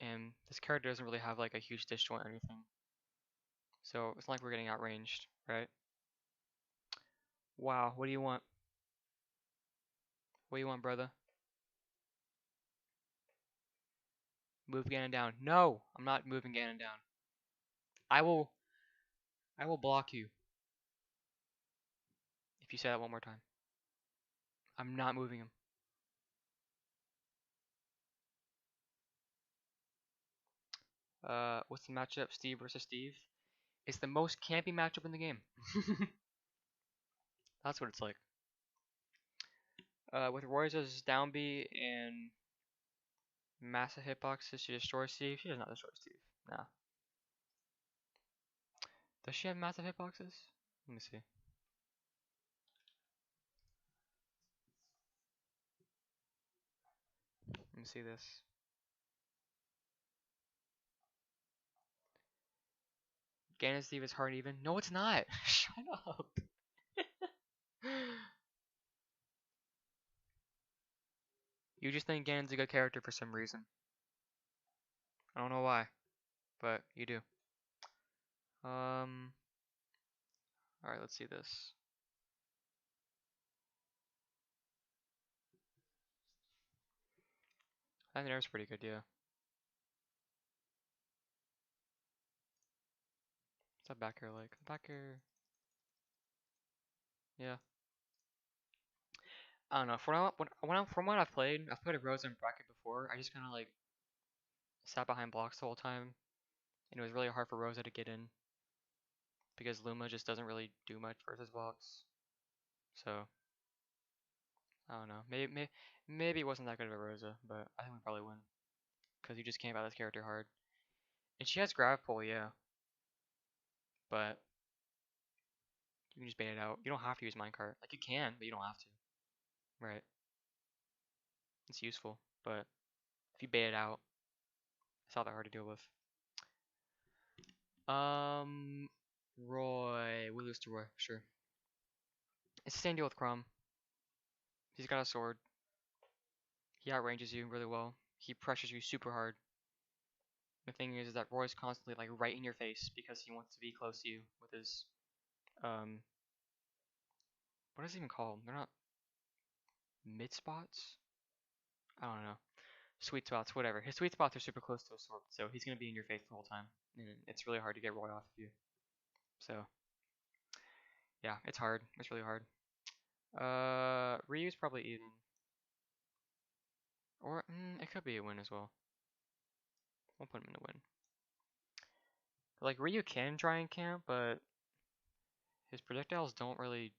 And this character doesn't really have like a huge disjoint or anything. So it's not like we're getting outranged, right? Wow, what do you want? What do you want, brother? Move Ganon down. No! I'm not moving Ganon down. I will block you if you say that one more time. I'm not moving him. What's the matchup? Steve versus Steve. It's the most campy matchup in the game. That's what it's like. With Royce's down B and massive hitboxes, she destroys Steve. She does not destroy Steve. Nah. Does she have massive hitboxes? Let me see. Let me see this. Ganon Steve is hard even. No, it's not. Shut up. You just think Ganon's a good character for some reason. I don't know why, but you do. Alright, let's see this. I think that was pretty good, yeah. What's that back air like? Back air. Yeah. I don't know. From what I've played a Rosa in bracket before. I just kind of like sat behind blocks the whole time, and it was really hard for Rosa to get in because Luma just doesn't really do much versus blocks. So I don't know. Maybe it wasn't that good of a Rosa, but I think we probably win because you just can't buy this character hard. And she has grab pull, yeah, but you can just bait it out. You don't have to use minecart. Like you can, but you don't have to. Right? It's useful, but if you bait it out, it's not that hard to deal with. Roy. We lose to Roy, sure. It's the same deal with Crom. He's got a sword. He outranges you really well. He pressures you super hard. The thing is that Roy's constantly like right in your face because he wants to be close to you with his what is it even called? They're not mid spots? I don't know. Sweet spots, whatever. His sweet spots are super close to his sword, so he's gonna be in your face the whole time. And it's really hard to get Roy off of you. So yeah, it's hard. It's really hard. Ryu's probably even. Or it could be a win as well. We'll put him in the win. Like Ryu can try and camp, but his projectiles don't really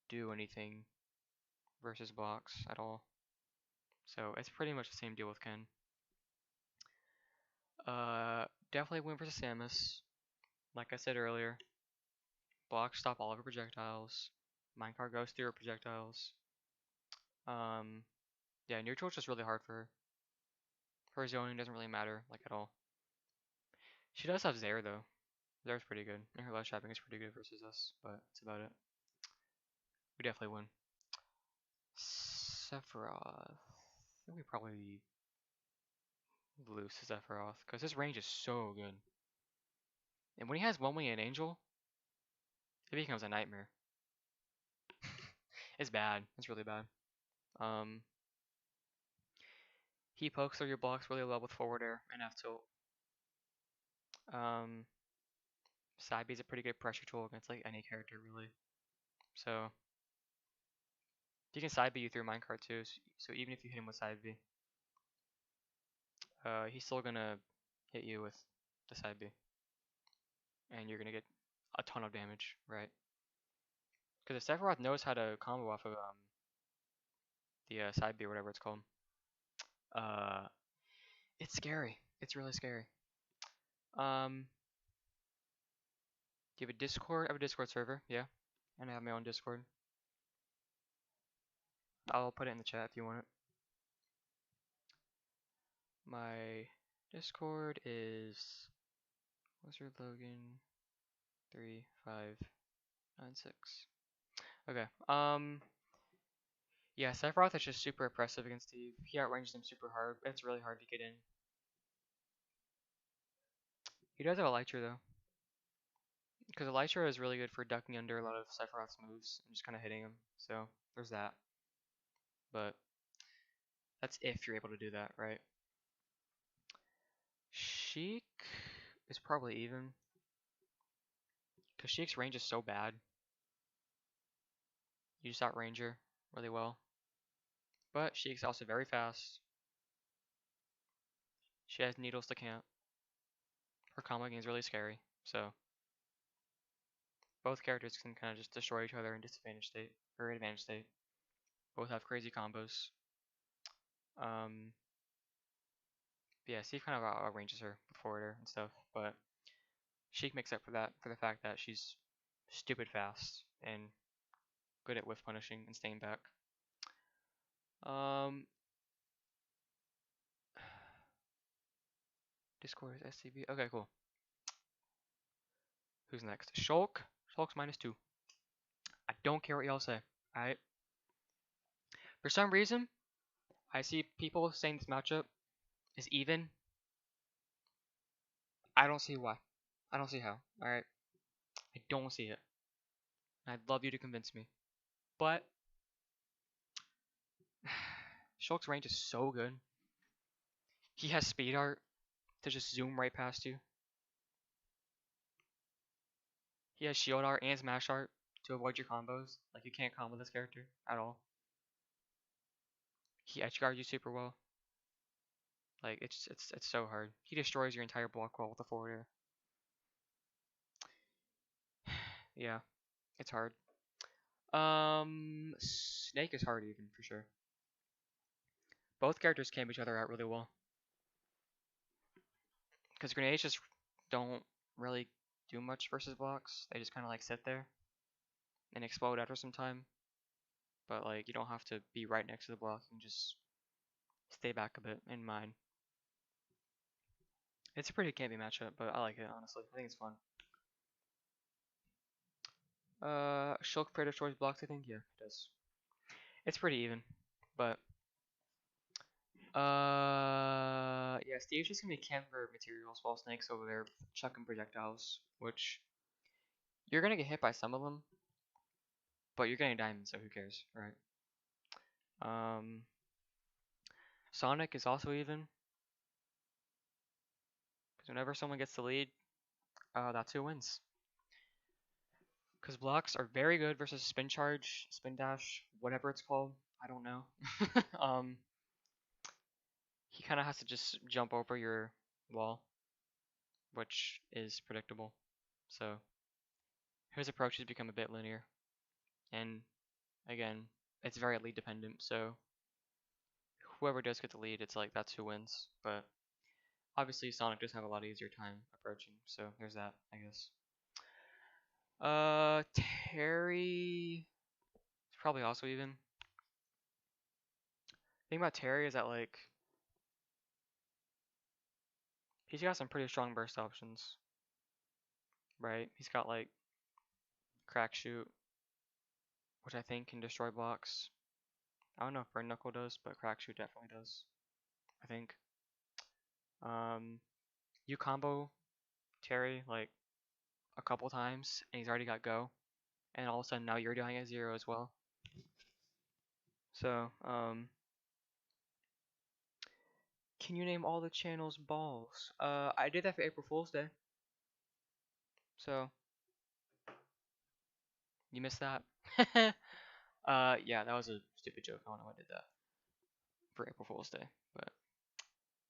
do anything versus blocks at all. So it's pretty much the same deal with Ken. Definitely win versus Samus. Like I said earlier, blocks stop all of her projectiles. Minecart goes through her projectiles. Yeah, neutral's just really hard for her. Her zoning doesn't really matter, like at all. She does have Zair though. Zair's pretty good, and her ledge trapping is pretty good versus us, but that's about it. We definitely win. Sephiroth. I think we probably lose to Sephiroth because his range is so good. And when he has one wing and Angel, it becomes a nightmare. It's bad. It's really bad. He pokes through your blocks really well with forward air and F tilt. Side B is a pretty good pressure tool against like any character really. So He can side B you through minecart too, so even if you hit him with side B, he's still gonna hit you with the side B, and you're gonna get a ton of damage, right? Because the Sephiroth knows how to combo off of the side B or whatever it's called. It's scary. It's really scary. Do you have a Discord? I have a Discord server, yeah, and I have my own Discord. I'll put it in the chat if you want it. My Discord is LizardLogan 3596. Okay. Yeah, Sephiroth is just super oppressive against Steve. He outranges him super hard. It's really hard to get in. He does have a Elytra though, because Elytra is really good for ducking under a lot of Sephiroth's moves and just kind of hitting him. So there's that. But that's if you're able to do that, right? Sheik is probably even, because Sheik's range is so bad. You just outrange her really well. But Sheik's also very fast. She has needles to camp. Her combo game is really scary. So both characters can kind of just destroy each other in disadvantage state or advantage state. Both have crazy combos. Yeah, Steve kind of outranges her with forwarder and stuff, but Sheik makes up for that for the fact that she's stupid fast and good at whiff punishing and staying back. Discord is SCB. Okay, cool. Who's next? Shulk. Shulk's -2. I don't care what y'all say. Alright. For some reason, I see people saying this matchup is even. I don't see why. I don't see how. Alright. I don't see it. I'd love you to convince me. But Shulk's range is so good. He has speed art to just zoom right past you. He has shield art and smash art to avoid your combos. Like, you can't combo this character at all. He edge guards you super well. Like, it's so hard. He destroys your entire block wall with a forward air. Yeah, it's hard. Snake is hard even for sure. Both characters camp each other out really well. Because grenades just don't really do much versus blocks. They just kind of like sit there and explode after some time. But like, you don't have to be right next to the block. You can just stay back a bit in mine. It's a pretty campy matchup, but I like it honestly. I think it's fun. Shulk pretty destroys blocks, I think. Yeah, it does. It's pretty even, but yeah, Steve's just gonna be camper materials while Snake's over there chucking projectiles, which you're gonna get hit by some of them, but you're getting diamonds, so who cares, right? Sonic is also even, because whenever someone gets the lead, that's who wins. Because blocks are very good versus spin charge, spin dash, whatever it's called. I don't know. He kind of has to just jump over your wall, which is predictable. So his approaches become a bit linear. And again, it's very lead dependent. So whoever does get the lead, it's like that's who wins. But obviously Sonic does have a lot easier time approaching. So there's that, I guess. Terry is probably also even. The thing about Terry is that like he's got some pretty strong burst options. Right? He's got like crack shoot, which I think can destroy blocks. I don't know if Burn Knuckle does, but crack shoot definitely does. I think. You combo Terry like a couple times, and he's already got go, and all of a sudden now you're dying at 0 as well. So, can you name all the channel's balls? I did that for April Fool's Day. So, you missed that. Yeah, that was a stupid joke. I don't know why I did that for April Fool's Day, but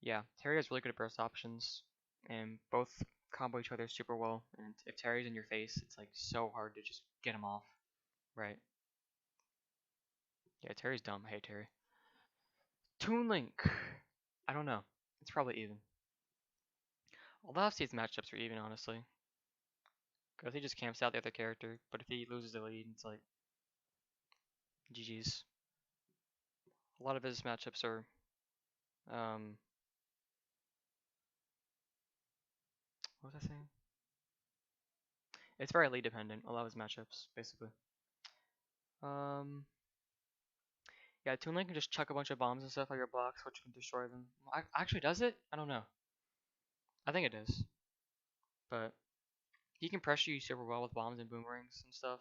yeah, Terry has really good burst options, and both combo each other super well. And if Terry's in your face, it's like so hard to just get him off, right? Yeah, Terry's dumb. I hate Terry. Toon Link. I don't know. It's probably even. Although I've seen matchups are even, honestly. Because he just camps out the other character, but if he loses the lead, it's like GG's. A lot of his matchups are, um, what was I saying? It's very lead dependent. A lot of his matchups, basically. Um, yeah, Toon Link can just chuck a bunch of bombs and stuff at your blocks, which can destroy them. Actually, does it? I don't know. I think it does, but he can pressure you super well with bombs and boomerangs and stuff.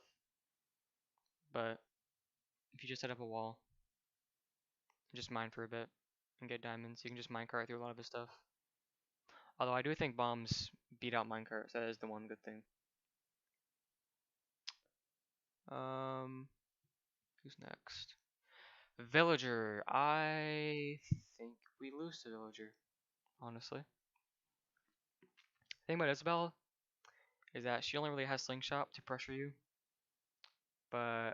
But if you just set up a wall, and just mine for a bit and get diamonds, you can just minecart through a lot of his stuff. Although I do think bombs beat out minecart, so that is the one good thing. Who's next? Villager. I think we lose to Villager, honestly. The thing about Isabel is that she only really has Slingshot to pressure you, but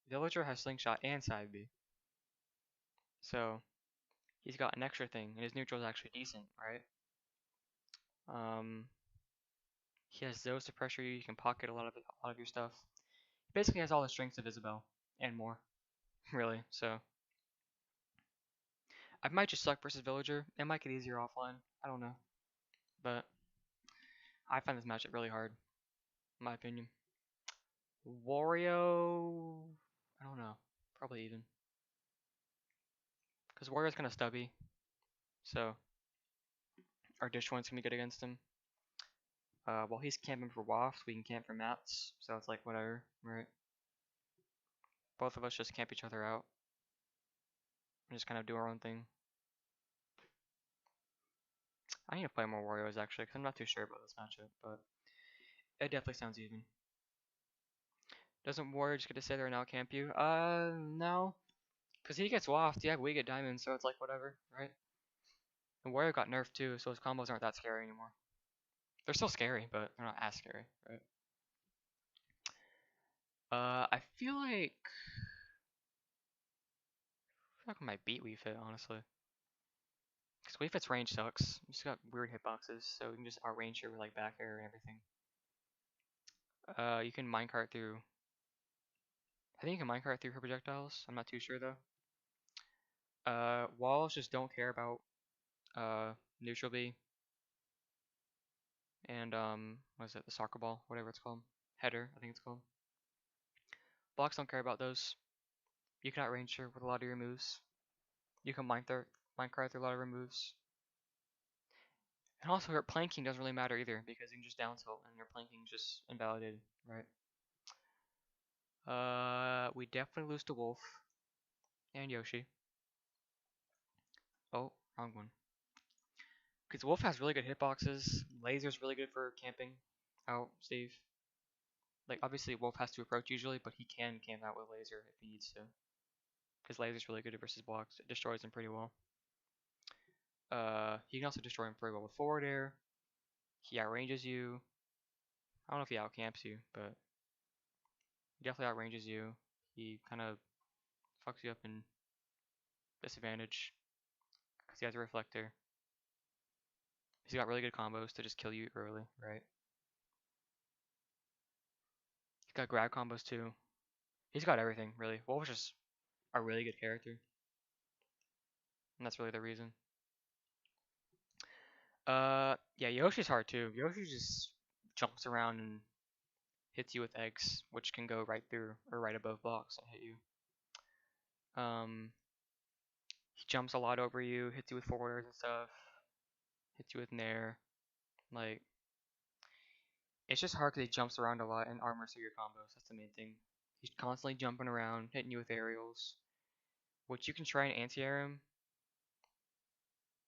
Villager has Slingshot and Side B. So he's got an extra thing, and his neutral is actually decent, right? He has those to pressure you. You can pocket a lot of your stuff. He basically has all the strengths of Isabel and more, really. So I might just suck versus Villager. It might get easier offline. I don't know, but I find this matchup really hard, in my opinion. Wario, I don't know, probably even, because Wario's kind of stubby, so our dish one's gonna be good against him. While he's camping for Waft, we can camp for Mats, so it's like whatever, right? Both of us just camp each other out and just kind of do our own thing. I need to play more Warriors actually, because I'm not too sure about this matchup, but it definitely sounds even. Doesn't Warrior just get to sit there and out camp you? No. Because he gets Waft, yeah, but we get Diamonds, so it's like whatever, right? And Warrior got nerfed too, so his combos aren't that scary anymore. They're still scary, but they're not as scary, right? I feel like I might beat Wii Fit, honestly. Because Wii Fit's range sucks. It's got weird hitboxes, so you can just outrange your like back air and everything. You can minecart through. I think you can minecart through her projectiles. I'm not too sure though. Walls just don't care about neutral B and what is it? The soccer ball, whatever it's called, header, I think it's called. Blocks don't care about those. You can outrange her with a lot of your moves. You can minecart through a lot of her moves. And also, her planking doesn't really matter either because you can just down tilt and your planking just invalidated, right? We definitely lose to Wolf and Yoshi. Oh, wrong one. Because Wolf has really good hitboxes. Laser's really good for camping out, Steve. Like, obviously, Wolf has to approach usually, but he can camp out with Laser if he needs to. Because Laser's really good versus blocks. It destroys him pretty well. He can also destroy him pretty well with forward air. He outranges you. I don't know if he outcamps you, but he definitely outranges you. He kind of fucks you up in disadvantage because he has a reflector. He's got really good combos to just kill you early, right? He's got grab combos too. He's got everything, really. Wolf was just a really good character. And that's really the reason. Yeah, Yoshi's hard too. Yoshi just jumps around and hits you with eggs, which can go right through or right above blocks and hit you. He jumps a lot over you, hits you with forwarders and stuff, hits you with nair. Like, it's just hard because he jumps around a lot and armors through your combos. That's the main thing. He's constantly jumping around, hitting you with aerials, which you can try and anti-air him,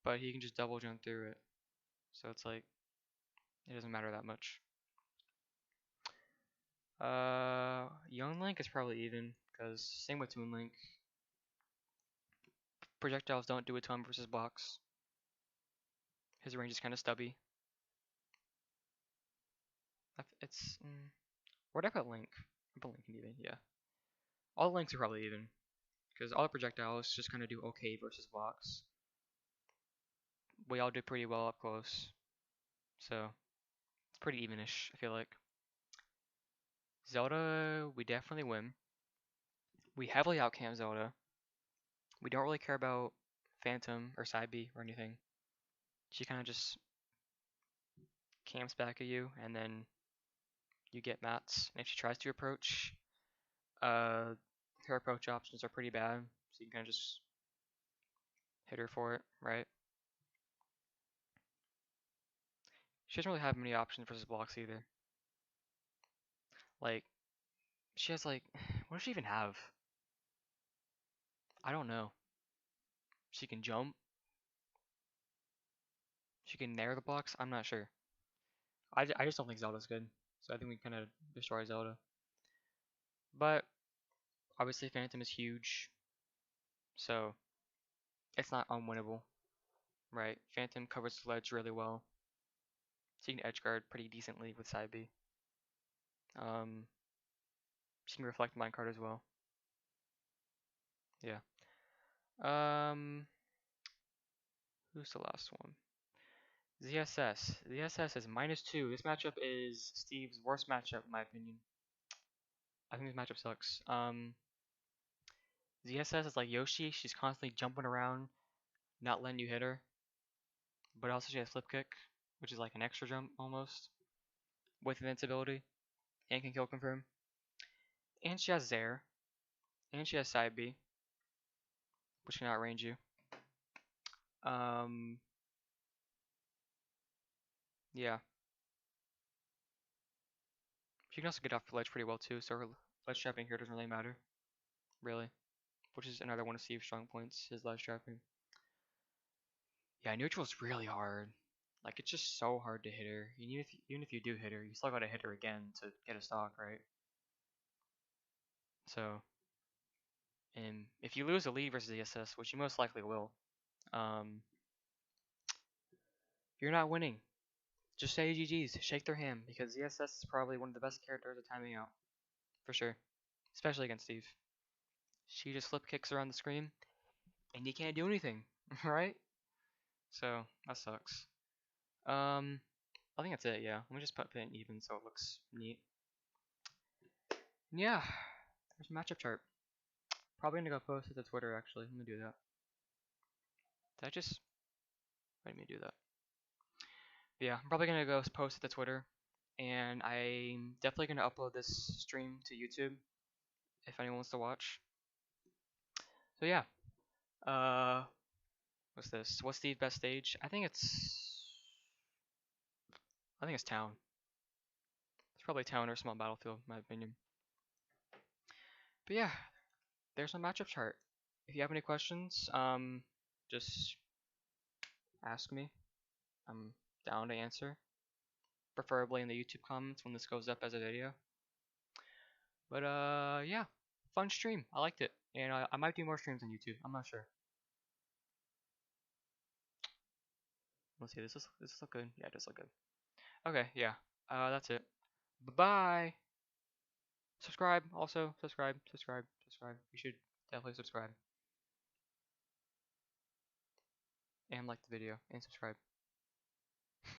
but he can just double jump through it. So it's like, it doesn't matter that much. Young Link is probably even, because same with Toon Link. Projectiles don't do a ton versus blocks. His range is kind of stubby. It's where'd I put Link? I put Link in even, yeah. All the Links are probably even, because all the projectiles just kind of do okay versus blocks. We all did pretty well up close, so it's pretty evenish, I feel like. Zelda, we definitely win. We heavily outcamp Zelda. We don't really care about Phantom or Side B or anything. She kind of just camps back at you, and then you get mats. And if she tries to approach, her approach options are pretty bad, so you can kind of just hit her for it, right? She doesn't really have many options versus blocks either. Like, she has like, what does she even have? I don't know. She can jump. She can nair the blocks. I'm not sure. I just don't think Zelda's good. So I think we kind of destroy Zelda. But obviously Phantom is huge. So it's not unwinnable. Right? Phantom covers the ledge really well. So you can edge guard pretty decently with side B. She can reflect minecart as well. Yeah. Who's the last one? ZSS. ZSS is -2. This matchup is Steve's worst matchup, in my opinion. I think this matchup sucks. ZSS is like Yoshi. She's constantly jumping around, not letting you hit her. But also she has flip kick, which is like an extra jump almost, with invincibility, and can kill confirm. And she has Zair, and she has side B, which can outrange you. Yeah. She can also get off the ledge pretty well too, so her ledge trapping here doesn't really matter, really. Which is another one of Steve's strong points, his ledge trapping. Yeah, neutral's really hard. Like, it's just so hard to hit her. Even if you do hit her, you still gotta hit her again to get a stock, right? So, and if you lose a lead versus the SS, which you most likely will, you're not winning. Just say GG's, shake their hand, because the SS is probably one of the best characters at timing out, for sure. Especially against Steve. She just flip kicks around the screen, and you can't do anything, right? So, that sucks. I think that's it, yeah. Let me just put it in even so it looks neat. Yeah, there's a matchup chart. Probably gonna go post it to Twitter actually. Let me do that. Did I just let me do that? But yeah, I'm probably gonna go post it to Twitter, and I'm definitely gonna upload this stream to YouTube if anyone wants to watch. So yeah, what's this? What's the best stage? I think it's town. It's probably town or small battlefield, in my opinion. But yeah, there's my matchup chart. If you have any questions, just ask me. I'm down to answer. Preferably in the YouTube comments when this goes up as a video. But yeah, fun stream. I liked it, and I might do more streams on YouTube. I'm not sure. Let's see. This look good. Yeah, it does look good. Okay, yeah. That's it. Bye bye. Subscribe. Also subscribe. You should definitely subscribe and like the video and subscribe.